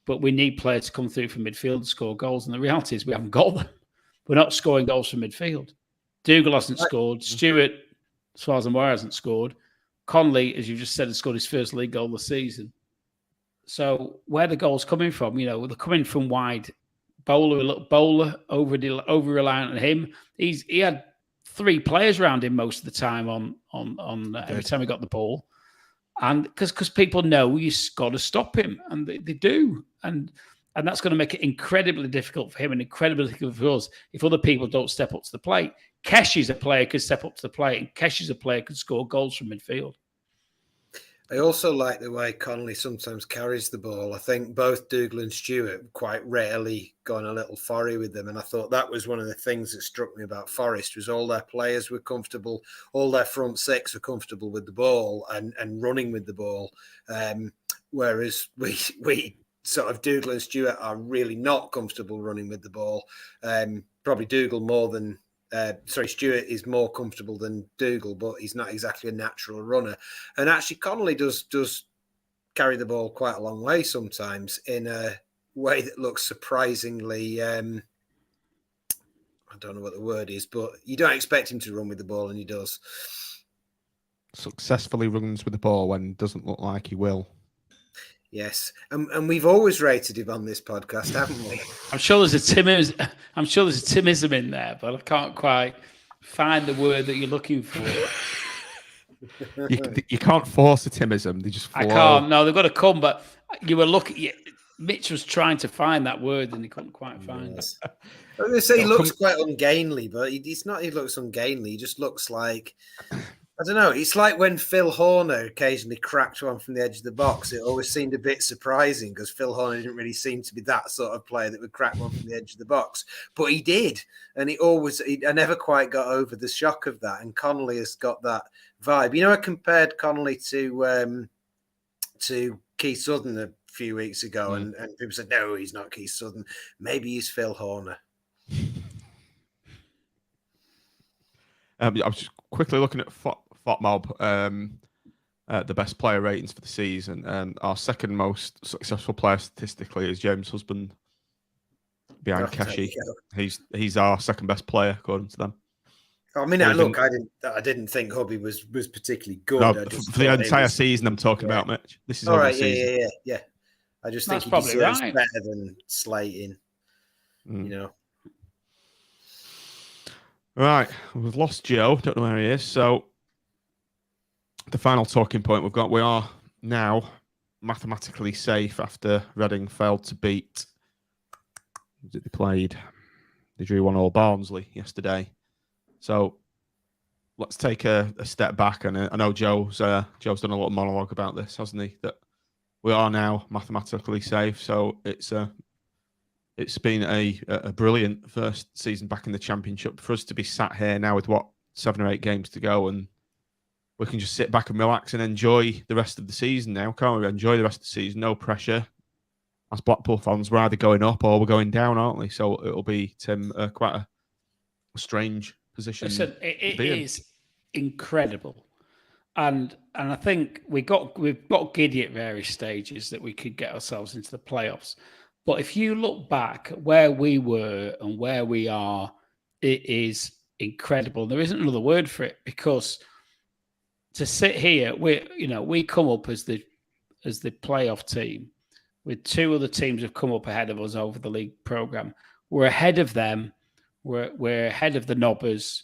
but we need players to come through from midfield and score goals. And the reality is, we haven't got them. We're not scoring goals from midfield. Dougal hasn't scored. Stewart, as far as I'm aware, hasn't scored. Conley, as you just said, has scored his first league goal of the season. So where the goals coming from? They're coming from wide. Bowler over reliant on him. He had 3 players around him most of the time on every time he got the ball, and because people know you've got to stop him, and they do, and that's going to make it incredibly difficult for him and incredibly difficult for us if other people don't step up to the plate. Keshi's a player could step up to the plate, and Keshi's a player could score goals from midfield. I also like the way Connolly sometimes carries the ball. I think both Dougal and Stewart quite rarely gone a little forry with them. And I thought that was one of the things that struck me about Forest was all their players were comfortable, all their front 6 are comfortable with the ball and running with the ball. Whereas we sort of Dougal and Stewart are really not comfortable running with the ball. Probably Dougal more than Stewart is more comfortable than Dougal, but he's not exactly a natural runner. And actually, Connolly does carry the ball quite a long way sometimes in a way that looks surprisingly, I don't know what the word is, but you don't expect him to run with the ball, and he does. Successfully runs with the ball when it doesn't look like he will. Yes, and we've always rated him on this podcast, haven't we? I'm sure there's a Timism in there, but I can't quite find the word that you're looking for. You can't force a Timism; they just flow. I can't. No, they've got to come. But you were looking. Mitch was trying to find that word, and he couldn't quite find it. I was going to say he looks quite ungainly, but he's not. He looks ungainly. He just looks like. I don't know. It's like when Phil Horner occasionally cracked one from the edge of the box. It always seemed a bit surprising because Phil Horner didn't really seem to be that sort of player that would crack one from the edge of the box. But he did. And I never quite got over the shock of that. And Connolly has got that vibe. I compared Connolly to Keith Sutton a few weeks ago. And people said, no, he's not Keith Sutton. Maybe he's Phil Horner. I was just quickly looking at FOTMob, the best player ratings for the season, and our second most successful player statistically is James Husband behind Keshi. He's our second best player according to them. I mean, look, I didn't think Hubby was particularly good. No, for the entire season, I'm talking about, Mitch. This is all right. Yeah. I just think he deserves better than slating. Right, we've lost Joe. Don't know where he is. So the final talking point we've got: we are now mathematically safe after Reading failed to beat. They played. They drew 1-1 Barnsley yesterday. So let's take a step back, and I know Joe's done a little monologue about this, hasn't he? That we are now mathematically safe. So it's been a brilliant first season back in the Championship for us to be sat here now with 7 or 8 games to go, and we can just sit back and relax and enjoy the rest of the season now, can't we? Enjoy the rest of the season, no pressure. As Blackpool fans, we're either going up or we're going down, aren't we? So it'll be, Tim, quite a strange position. Listen, it is incredible, and I think we've got giddy at various stages that we could get ourselves into the playoffs. But if you look back at where we were and where we are, it is incredible. There isn't another word for it, because to sit here, we come up as the playoff team, with 2 other teams have come up ahead of us over the league programme. We're ahead of them. We're ahead of the Nobbers.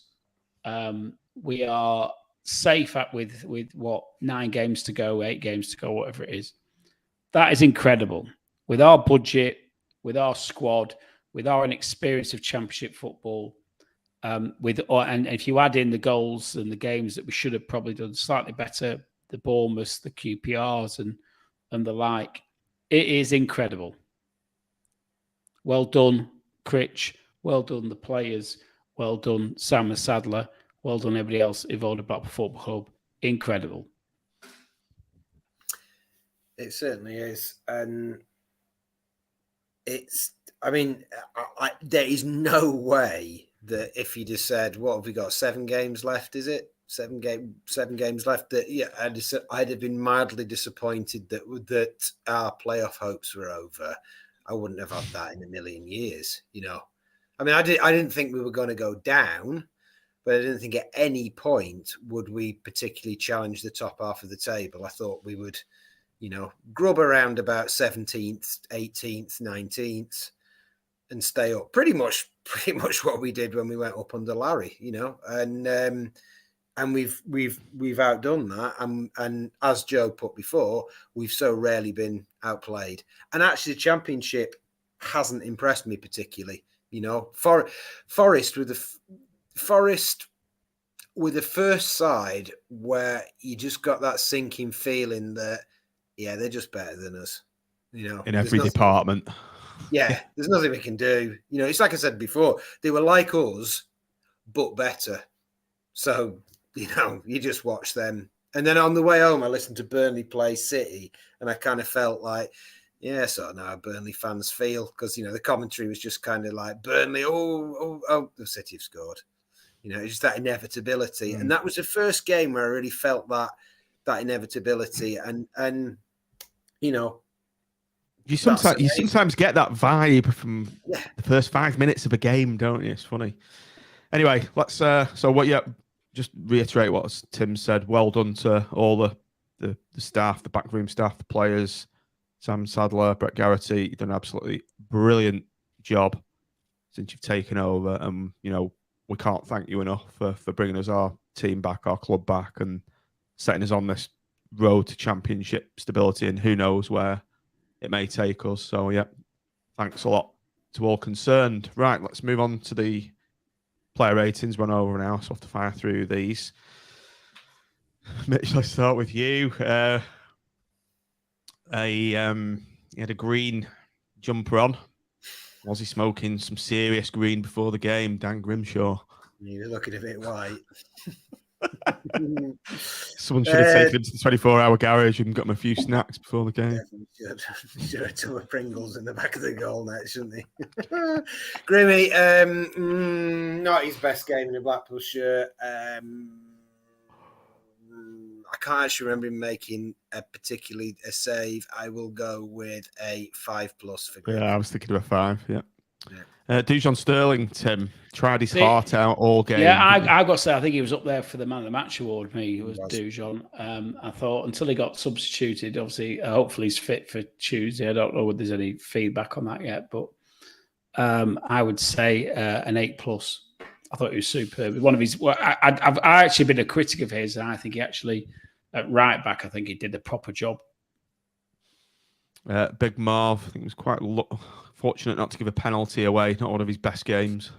We are safe with 9 games to go, 8 games to go, whatever it is. That is incredible. With our budget, with our squad, with our inexperience of Championship football, And if you add in the goals and the games that we should have probably done slightly better, the Bournemouth, the QPRs, and the like, it is incredible. Well done, Critch. Well done, the players. Well done, Sam Sadler. Well done, everybody else involved at Blackpool Football Club. Incredible. It certainly is. And it's, I mean, there is no way that if you just said, what have we got, 7 games left, is it? 7 games left. That, yeah, I'd have been mildly disappointed that our playoff hopes were over. I wouldn't have had that in a million years, you know. I mean, I didn't think we were going to go down, but I didn't think at any point would we particularly challenge the top half of the table. I thought we would, you know, grub around about 17th, 18th, 19th and stay up. Pretty much what we did when we went up under Larry, you know. And we've outdone that. And as Joe put before, we've so rarely been outplayed. And actually the Championship hasn't impressed me particularly. You know, Forest with the first side where you just got that sinking feeling that, yeah, they're just better than us, you know, in every department. Yeah, there's nothing we can do. You know, it's like I said before, they were like us, but better. So, you know, you just watch them. And then on the way home, I listened to Burnley play City, and I kind of felt like, yeah, so now Burnley fans feel, because, you know, the commentary was just kind of like, Burnley, oh, the City have scored. You know, it's just that inevitability. And that was the first game where I really felt that inevitability. And you know, you sometimes get that vibe from the first 5 minutes of a game, don't you? It's funny. Anyway, let's just reiterate what Tim said. Well done to all the staff, the backroom staff, the players, Sam Sadler, Brett Garrity. You've done an absolutely brilliant job since you've taken over, and you know, we can't thank you enough for bringing us our team back, our club back, and setting us on this road to Championship stability, and who knows where it may take us. So yeah, thanks a lot to all concerned. Right, let's move on to the player ratings. Run over now, so I have to fire through these. Mitch, let's start with you. He had a green jumper on. Was he smoking some serious green before the game, Dan Grimshaw? You were looking a bit white. Someone should have taken him to the 24-hour garage and got him a few snacks before the game. Should have two Pringles in the back of the goal net, shouldn't he? Grimmy, not his best game in a Blackpool shirt. I can't actually remember him making a save. I will go with a 5+ for Grimmy. Yeah, I was thinking of a 5, yeah. Dujon Sterling, Tim, tried his heart out all game. Yeah, I got to say, I think he was up there for the Man of the Match award. It was Dujon. I thought until he got substituted, obviously, hopefully he's fit for Tuesday. I don't know whether there's any feedback on that yet, but I would say an 8+. I thought he was superb. One of his, I've actually been a critic of his, and I think he actually, at right back, I think he did the proper job. Big Marv, I think, was quite fortunate not to give a penalty away. Not one of his best games.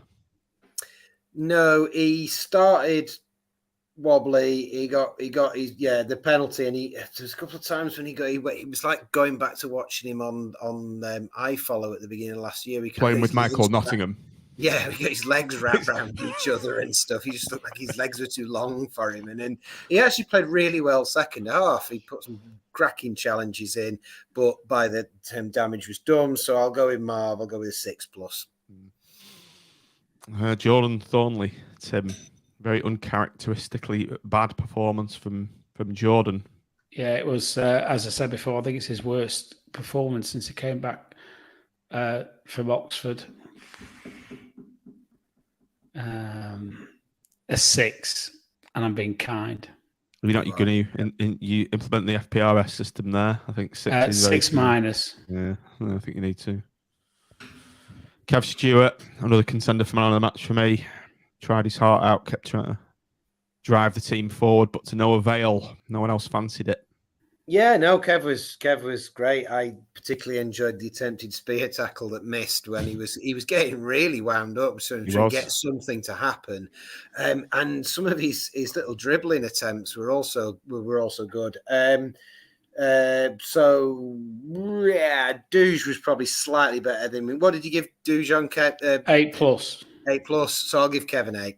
No, he started wobbly. He got his the penalty, and there's a couple of times when he was like going back to watching him on iFollow at the beginning of last year. Playing with Michael Nottingham. Yeah, he got his legs wrapped around each other and stuff. He just looked like his legs were too long for him. And then he actually played really well second half. He put some cracking challenges in, but by the time damage was done, so I'll go with Marv. I'll go with a 6+. Jordan Thornley, Tim, very uncharacteristically bad performance from Jordan. Yeah, it was, as I said before, I think it's his worst performance since he came back from Oxford. A 6, and I'm being kind. You're not going to you implement the FPRS system there. I think 6 is 6-. Yeah, I think you need to. Kev Stewart, another contender for man of the match for me. Tried his heart out, kept trying to drive the team forward, but to no avail. No one else fancied it. Yeah, no, Kev was great. I particularly enjoyed the attempted spear tackle that missed when he was getting really wound up, so to get something to happen. And some of his little dribbling attempts were also good. So yeah, Douge was probably slightly better than me. What did you give Douge on Kev? 8+. 8+. So I'll give Kevin 8.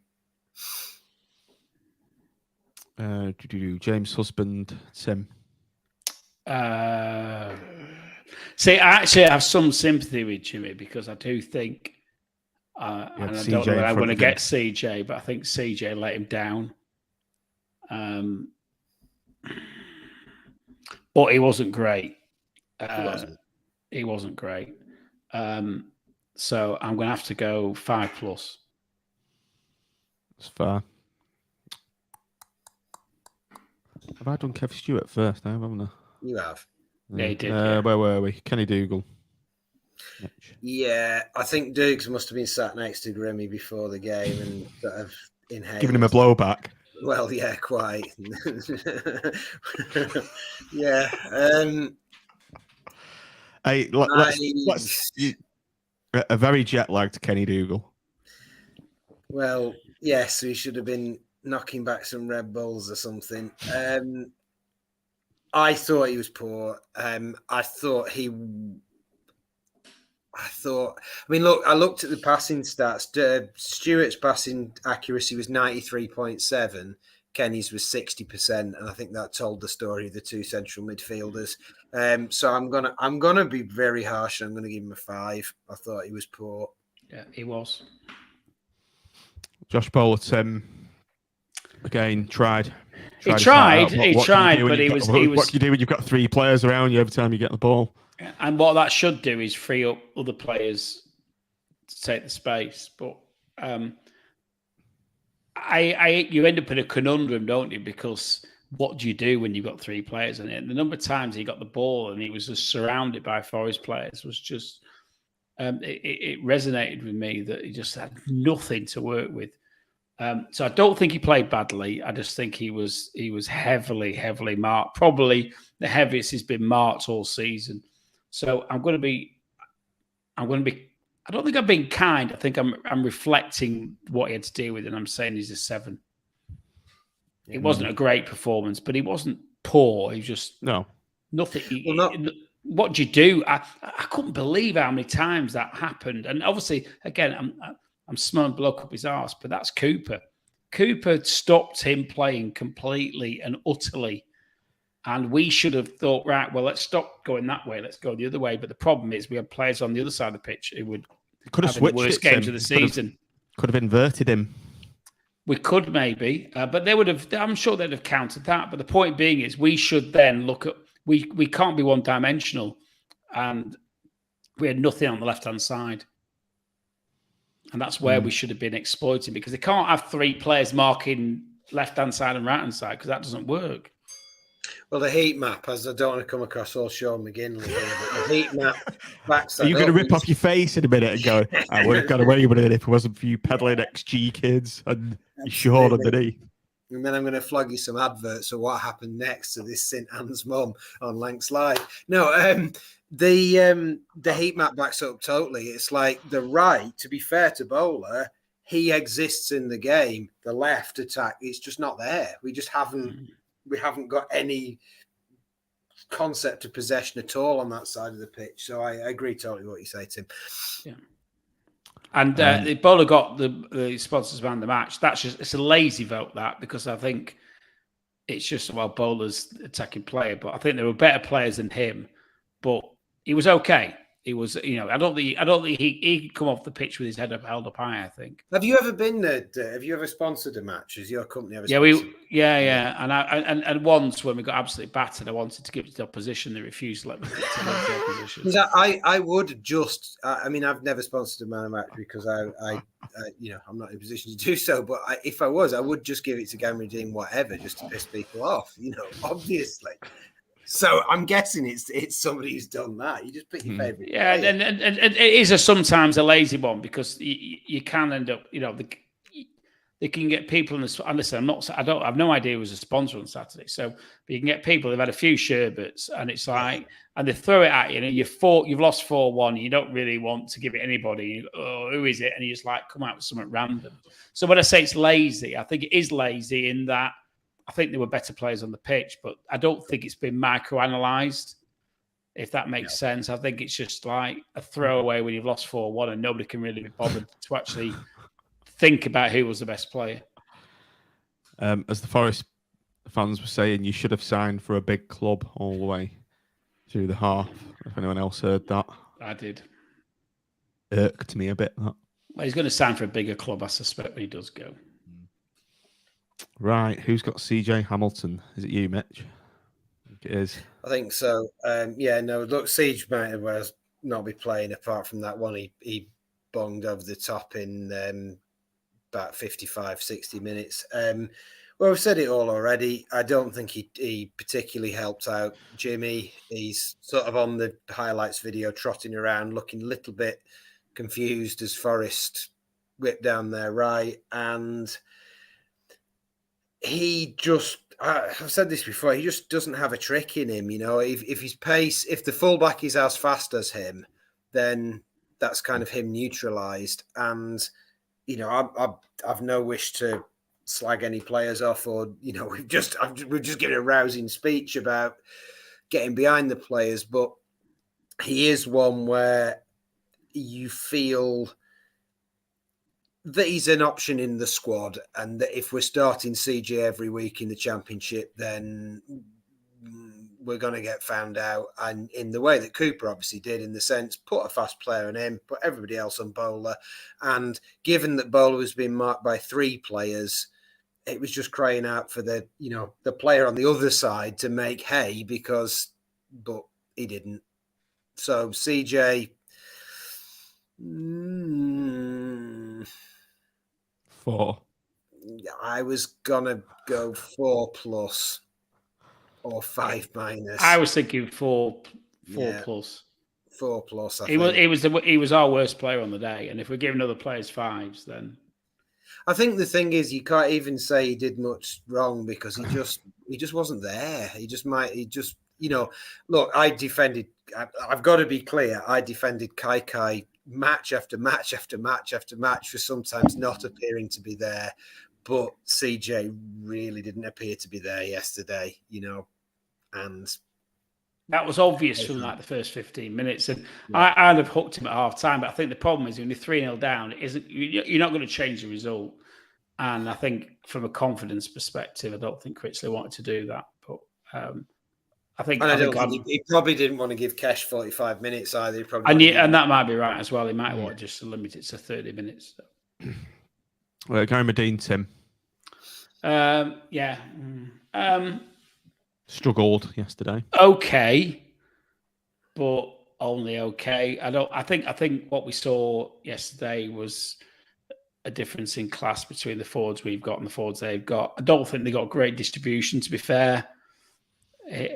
James' husband, Tim. See, I actually have some sympathy with Jimmy because I do think, and I don't know that I want to get CJ, but I think CJ let him down. But he wasn't great. He wasn't great. So I'm going to have to go 5+. That's fair. Have I done Kev Stewart first now, haven't I? You have. Yeah, he did. Yeah. Where were we? Kenny Dougal. Yeah, I think Dukes must have been sat next to Grimmy before the game and sort of inhaled. Giving him a blowback. Well, yeah, quite. Yeah. Hey, let's a very jet-lagged Kenny Dougal. Well, yes, we should have been knocking back some Red Bulls or something. I thought he was poor. I mean, look, I looked at the passing stats. Stewart's passing accuracy was 93.7. Kenny's was 60%, and I think that told the story of the two central midfielders. So I'm gonna be very harsh. I'm gonna give him a 5. I thought he was poor. Yeah, he was. Josh Bowler, again, tried. He tried, but What do you do when you've got 3 players around you every time you get the ball? And what that should do is free up other players to take the space. But you end up in a conundrum, don't you? Because what do you do when you've got 3 players in it? And the number of times he got the ball and he was just surrounded by Forest players was just it resonated with me that he just had nothing to work with. So I don't think he played badly. I just think he was heavily marked. Probably the heaviest he's been marked all season. So I'm going to be. I don't think I'm being kind. I think I'm reflecting what he had to deal with, and I'm saying he's a 7. It wasn't a great performance, but he wasn't poor. He was just nothing. What do you do? I couldn't believe how many times that happened. And obviously, again, I'm smelling blood up his arse, but that's Cooper. Cooper stopped him playing completely and utterly. And we should have thought, right, well, let's stop going that way. Let's go the other way. But the problem is we have players on the other side of the pitch who would have the worst games of the season. Could have inverted him. We could maybe, but they would have. I'm sure they'd have countered that. But the point being is we should then look at, we can't be one-dimensional. And we had nothing on the left-hand side. And that's where we should have been exploiting, because they can't have 3 players marking left-hand side and right-hand side, because that doesn't work. Well, the heat map, as I don't want to come across all Sean McGinley here, but the heat map backs that. Are you going to rip off your face in a minute and go, I would have got away with it if it wasn't for you peddling XG kids and your short underneath? And then I'm going to flog you some adverts of what happened next to this St. Anne's mum on Lancs Live. No, the heat map backs up totally. It's like the right, to be fair to Bowler, he exists in the game. The left attack, it's just not there. We just haven't got any concept of possession at all on that side of the pitch. So I agree totally with what you say, Tim. Yeah. And the Bowler got the sponsors man of the match. It's a lazy vote, that, because I think it's just, well, Bowler's attacking player, but I think there were better players than him. But he was okay. He was, I don't think he could come off the pitch with his head held up high, I think. Have you ever been have you ever sponsored a match? Has your company ever sponsored? Yeah. And once when we got absolutely battered, I wanted to give it to the opposition. They refused to let me to go to the opposition. I would just, I've never sponsored a man of match because I'm not in a position to do so. But if I was, I would just give it to Gamma Dean, whatever, just to piss people off, obviously. So I'm guessing it's somebody who's done that. You just pick your favourite. Yeah, and it is sometimes a lazy one, because you can end up, the they can get people in the. And listen, I've no idea who was a sponsor on Saturday. So, but you can get people. They've had a few sherbets, and it's like, and they throw it at you, and you've lost 4-1. You don't really want to give it anybody. You go, oh, who is it? And you just like come out with something random. So when I say it's lazy, I think it is lazy in that I think there were better players on the pitch, but I don't think it's been microanalyzed. If that makes sense, I think it's just like a throwaway when you've lost 4-1 and nobody can really be bothered to actually think about who was the best player. As the Forest fans were saying, you should have signed for a big club all the way through the half. If anyone else heard that, I did. Irked me a bit. That. Well, he's going to sign for a bigger club, I suspect, when he does go. Right, who's got CJ Hamilton? Is it you, Mitch? I think it is. I think so. Look, Siege might as well not be playing apart from that one. He bonged over the top in about 55, 60 minutes. Well, we've said it all already. I don't think he particularly helped out Jimmy. He's sort of on the highlights video trotting around, looking a little bit confused as Forrest whipped down their right. And he just, I've said this before, he just doesn't have a trick in him. You know, if his pace, if the fullback is as fast as him, then that's kind of him neutralised. And, you know, I've no wish to slag any players off, or, you know, we've just given a rousing speech about getting behind the players, but he is one where you feel that he's an option in the squad, and that if we're starting CJ every week in the Championship, then we're going to get found out. And in the way that Cooper obviously did, in the sense, put a fast player on him, put everybody else on Bowler. And given that Bowler was being marked by 3 players, it was just crying out for the player on the other side to make hay, but he didn't. So CJ, 4. I was gonna go 4+ or 5-. I was thinking 4 Yeah. plus. 4+. He was our worst player on the day, and if we're giving other players 5s, then I think the thing is, you can't even say he did much wrong, because he just wasn't there. Look, I defended. I've got to be clear. I defended Kai match after match after match after match for sometimes not appearing to be there, but CJ really didn't appear to be there yesterday. You know, and that was obvious from like the first 15 minutes. And I'd have hooked him at half time, but I think the problem is when you're 3-0 down, you're not going to change the result. And I think from a confidence perspective, I don't think Critchley wanted to do that. But I think he probably didn't want to give Kesh 45 minutes either. And that might be right as well. He might want just to limit it to 30 minutes. So. Well, Gary Medine, Tim. Struggled yesterday. Okay, but only okay. I think what we saw yesterday was a difference in class between the forwards we've got and the forwards they've got. I don't think they got great distribution, to be fair,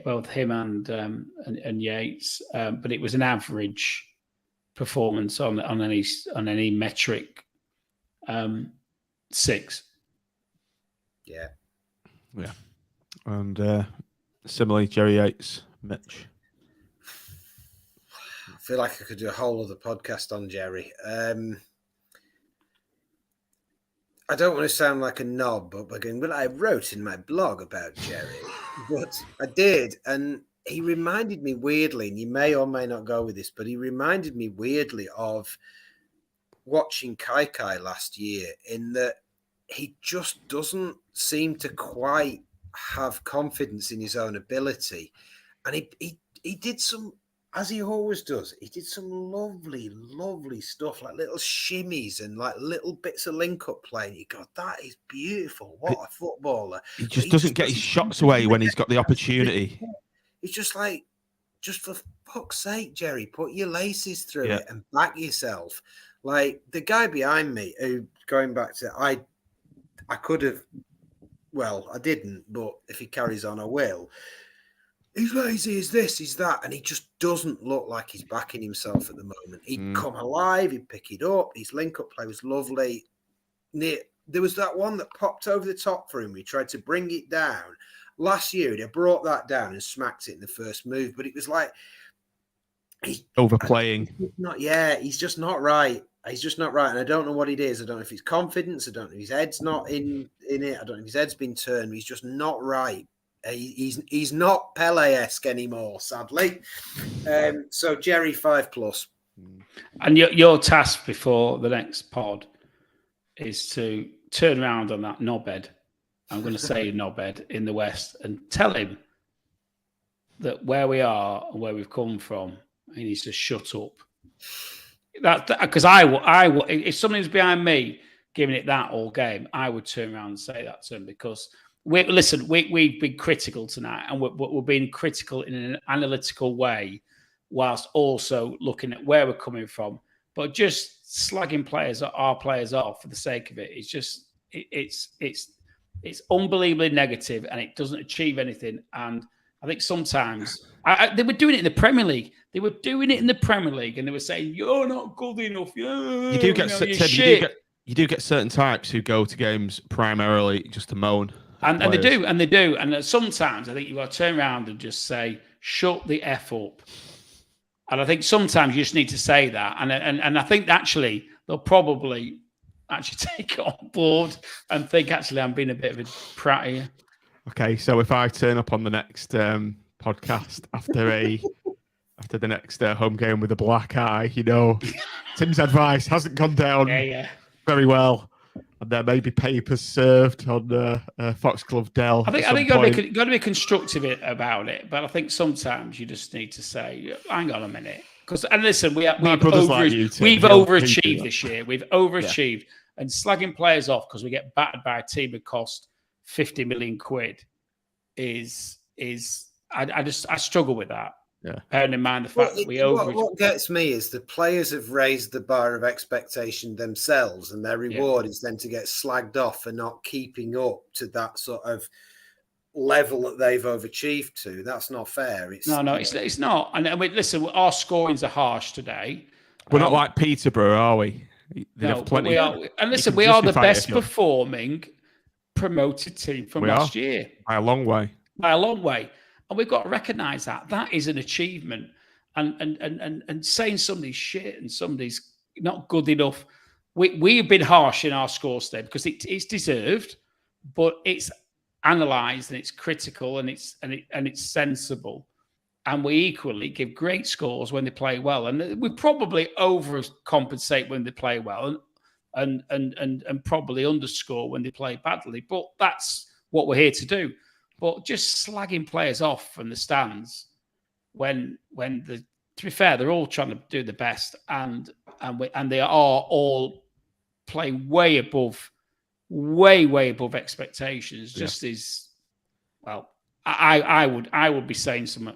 both him and Yates. But it was an average performance on any metric. 6. Yeah. And similarly, Jerry Yates, Mitch. I feel like I could do a whole other podcast on Jerry. I don't want to sound like a knob, but I wrote in my blog about Jerry. But I did, and he reminded me weirdly, and you may or may not go with this, but he reminded me weirdly of watching Kai last year, in that he just doesn't seem to quite have confidence in his own ability. And he did some, as he always does, he did some lovely, lovely stuff, like little shimmies and like little bits of link-up play. And you go, that is beautiful. What a footballer. He just doesn't get his shots away when he's got the opportunity. It's just like, just for fuck's sake, Jerry, put your laces through it and back yourself. Like the guy behind me, who, going back to, I could have, well, I didn't, but if he carries on, I will. He's lazy, he's this, he's that, and he just doesn't look like he's backing himself at the moment. He'd come alive, he'd pick it up, his link-up play was lovely. there was that one that popped over the top for him. We tried to bring it down. Last year, he brought that down and smacked it in the first move, but it was like overplaying. He's just not right. He's just not right, and I don't know what it is. I don't know if it's confidence. I don't know if his head's not in it. I don't know if his head's been turned. He's just not right. He's not Pele-esque anymore, sadly. So Jerry 5+. And your task before the next pod is to turn around on that knobhead. I'm going to say knobhead in the West and tell him that where we are and where we've come from, he needs to shut up. That because I if somebody was behind me giving it that all game, I would turn around and say that to him because we've been critical tonight and we're being critical in an analytical way, whilst also looking at where we're coming from. But just slagging our players off for the sake of it, it's just it's unbelievably negative and it doesn't achieve anything. And I think sometimes they were doing it in the Premier League. They were doing it in the Premier League, and they were saying, "You're not good enough." You do get certain types who go to games primarily just to moan, and they do. And sometimes I think you got to turn around and just say, "Shut the F up." And I think sometimes you just need to say that. And I think actually they'll probably actually take it on board and think, actually, I'm being a bit of a prat here. Okay, so if I turn up on the next podcast after the next home game with a black eye, Tim's advice hasn't gone down very well. And there may be papers served on Foxglove Dell. I think you've got to be constructive about it, but I think sometimes you just need to say, "Hang on a minute," and listen, we've overachieved this year. We've overachieved, and slagging players off because we get battered by a team that cost 50 million quid is I struggle with that. Yeah. Bearing in mind the fact that what gets me is the players have raised the bar of expectation themselves, and their reward is then to get slagged off for not keeping up to that sort of level that they've overachieved to. That's not fair. It's not. And listen, our scorings are harsh today. We're not like Peterborough, are we? We are. And listen, we are the best performing promoted team from last year by a long way. And we've got to recognise that. That is an achievement. And saying somebody's shit and somebody's not good enough, we've been harsh in our score today because it's deserved, but it's analysed and it's critical and it's sensible. And we equally give great scores when they play well. And we probably overcompensate when they play well and probably underscore when they play badly. But that's what we're here to do. But just slagging players off from the stands to be fair, they're all trying to do the best, and they are all playing way above expectations. I would be saying something,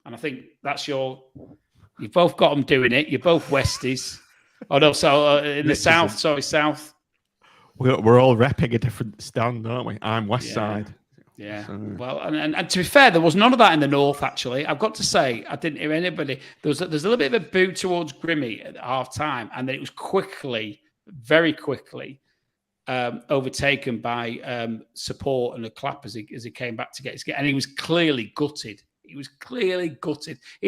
and I think that's you've both got them doing it. You're both Westies. Oh no, so in the south. Sorry, south. We're all repping a different stand, aren't we? I'm West Side. Yeah, well, and to be fair, there was none of that in the north. Actually, I've got to say, I didn't hear anybody. There's a little bit of a boo towards Grimmy at half time, and then it was very quickly, overtaken by support and a clap as he came back to get his get, and he was clearly gutted. He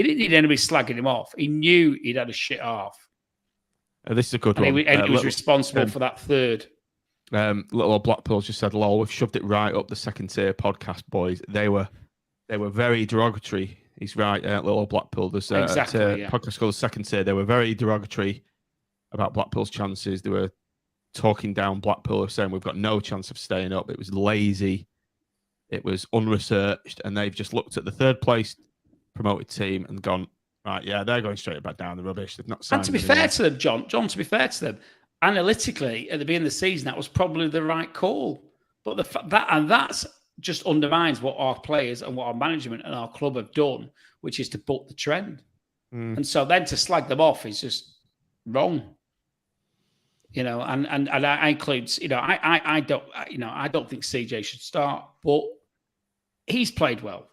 didn't need anybody slagging him off. He knew he'd had a shit half. This is a good one. He was responsible for that third. Little old Blackpool just said, "Lol, we've shoved it right up the second tier podcast, boys." They were very derogatory. He's right, little old Blackpool. There's podcast called the second tier. They were very derogatory about Blackpool's chances. They were talking down Blackpool, saying we've got no chance of staying up. It was lazy, it was unresearched, and they've just looked at the third place promoted team and gone, right, yeah, they're going straight back down the rubbish. They've not signed. And to be fair to them, John, to be fair to them, analytically, at the beginning of the season, that was probably the right call. But that's just undermines what our players and what our management and our club have done, which is to buck the trend. And so then to slag them off is just wrong. And I include, I don't think CJ should start, but he's played well.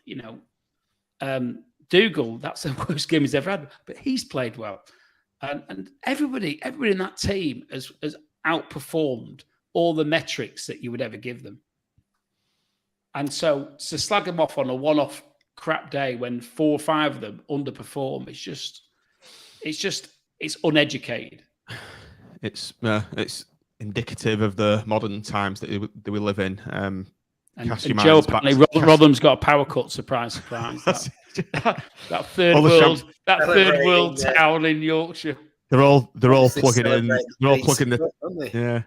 Dougal, that's the worst game he's ever had, but he's played well. And everybody in that team has outperformed all the metrics that you would ever give them. And so to slag them off on a one-off crap day when 4 or 5 of them underperform, it's uneducated. It's indicative of the modern times that we live in. And Joe, apparently, Rotham's got a power cut. Surprise, surprise. that third world town in Yorkshire. They're all plugging in. They're all plugging the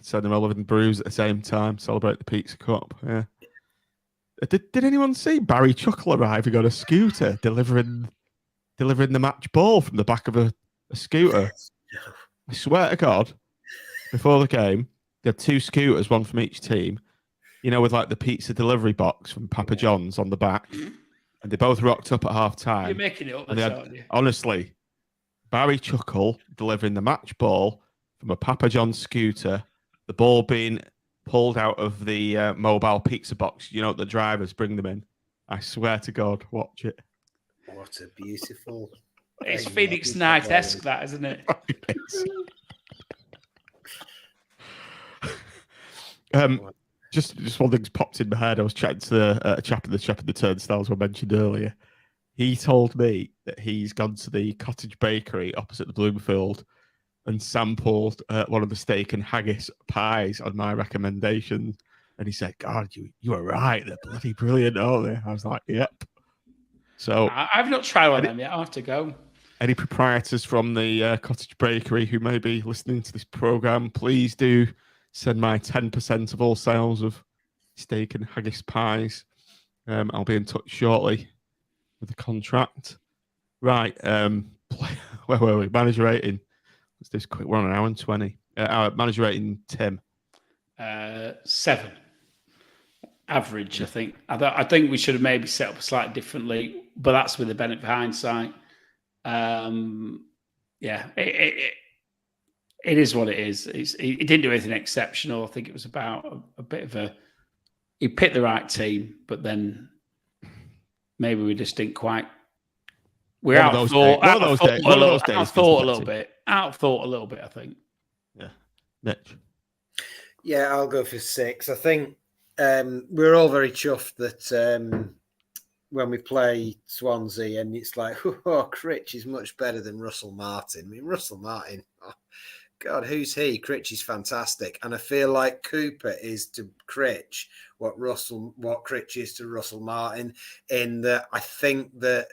so they're all living brews at the same time. Celebrate the Pizza Cup. Yeah. Did anyone see Barry Chuckle arriving on a scooter delivering the match ball from the back of a scooter? I swear to God, before the game, they had 2 scooters, one from each team, with like the pizza delivery box from Papa John's on the back. And they both rocked up at half time. You're making it up, aren't you? Honestly, Barry Chuckle delivering the match ball from a Papa John's scooter, the ball being pulled out of the mobile pizza box. The drivers bring them in. I swear to God, watch it. What a beautiful... It's Phoenix Night-esque, that, isn't it? Just one thing's popped in my head. I was chatting to a chap in the turnstiles I mentioned earlier. He told me that he's gone to the cottage bakery opposite the Bloomfield and sampled one of the steak and haggis pies on my recommendation. And he said, God, you were right. They're bloody brilliant, aren't they? I was like, yep. So I've not tried one of them yet. I'll have to go. Any proprietors from the cottage bakery who may be listening to this program, please do send my 10% of all sales of steak and haggis pies. I'll be in touch shortly with the contract. Right. Where were we? Manager rating. Let's do this quick. We're on an hour and 20. Manager rating, Tim. 7. Average, I think. I think we should have maybe set up slightly differently, but that's with the benefit of hindsight. It is what it is. He didn't do anything exceptional. I think it was about a bit of he picked the right team, but then maybe we just didn't quite. We're out of thought a little bit. Out of thought a little bit, I think. Yeah. Mitch. Yeah, I'll go for 6. I think we're all very chuffed that when we play Swansea and it's like, Critch is much better than Russell Martin. I mean, Russell Martin, God, who's he? Critch is fantastic. And I feel like Cooper is to Critch what Critch is to Russell Martin, in that I think that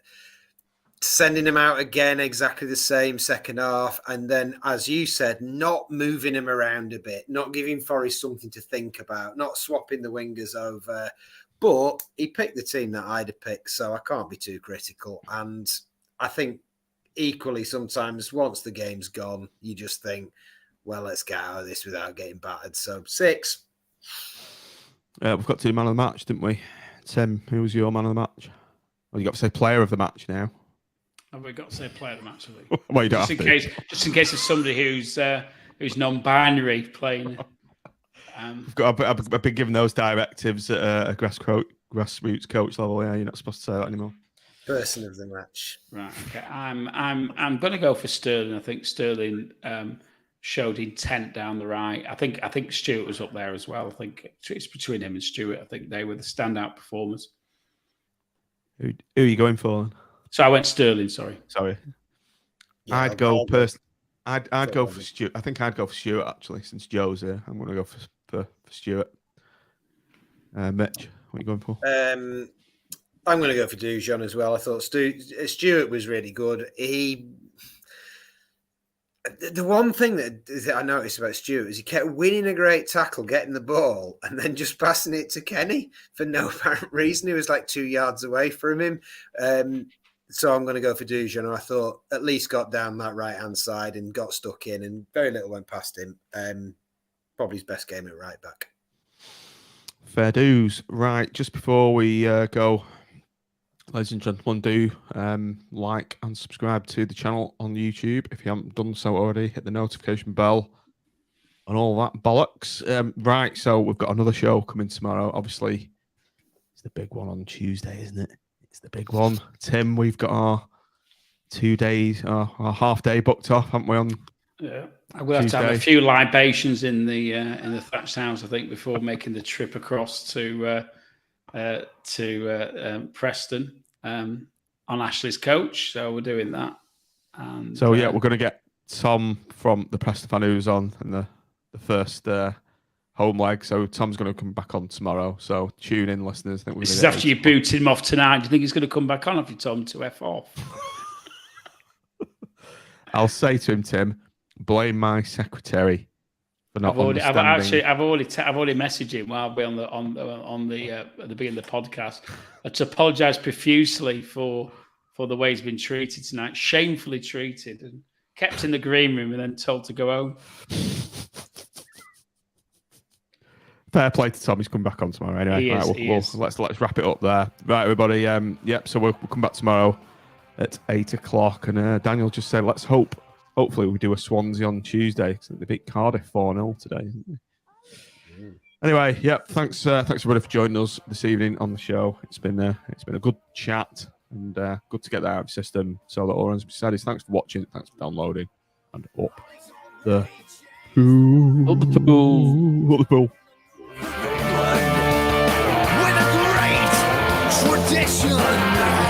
sending him out again exactly the same second half, and then, as you said, not moving him around a bit, not giving Forrest something to think about, not swapping the wingers over. But he picked the team that I'd have picked, so I can't be too critical. And I think equally sometimes once the game's gone, you just think, well, let's get out of this without getting battered. So 6. We've got 2 man of the match, didn't we? Tim, who was your man of the match? Well, you got to say player of the match now. Have we got to say player of the match? Have we? Well, you don't have to. Just in case of somebody who's non-binary playing. I've been given those directives at a grassroots coach level. Yeah, you're not supposed to say that anymore. Person of the match. Right. Okay. I'm going to go for Sterling. I think Sterling showed intent down the right. I think Stewart was up there as well. I think it's between him and Stewart. I think they were the standout performers. Who are you going for then? So I went Sterling. Sorry. Yeah, I'd go personally. I'd go for Stewart. I think I'd go for Stewart actually, since Joe's here. I'm going to go for Stewart. Mitch, what are you going for? I'm going to go for Dujon as well. I thought Stewart was really good. The one thing that I noticed about Stewart is he kept winning a great tackle, getting the ball, and then just passing it to Kenny for no apparent reason. He was like 2 yards away from him. So I'm going to go for Dujon. I thought at least got down that right-hand side and got stuck in, and very little went past him. Probably his best game at right back. Fair dues. Right, just before we go, ladies and gentlemen, do like and subscribe to the channel on YouTube if you haven't done so already. Hit the notification bell and all that bollocks. Right, so we've got another show coming tomorrow. Obviously, it's the big one on Tuesday, isn't it? It's the big one. Tim, we've got our 2 days, our half day booked off, haven't we? On I will have to have a few libations in the thatched house, I think, before making the trip across to Preston on Ashley's coach. So we're doing that. And, so we're going to get Tom from the Preston fan who's on in the first home leg. So Tom's going to come back on tomorrow. So tune in, listeners. I think this is after you booted him off tonight. Do you think he's going to come back on after Tom to F off? I'll say to him, Tim, blame my secretary for not understanding. I've already messaged him while we're on the at the beginning of the podcast to apologise profusely for the way he's been treated tonight, shamefully treated, and kept in the green room and then told to go home. Fair play to Tom. He's come back on tomorrow anyway. Let's wrap it up there. Right, everybody. So we'll come back tomorrow at 8:00. And Daniel just said, let's hopefully we do a Swansea on Tuesday. They beat Cardiff 4-0 today, didn't they? Anyway, thanks everybody for joining us this evening on the show. It's been a good chat and good to get that out of the system. So that all has been said is thanks for watching, thanks for downloading, and up the pool. Up the pool. Up the pool. With a great tradition.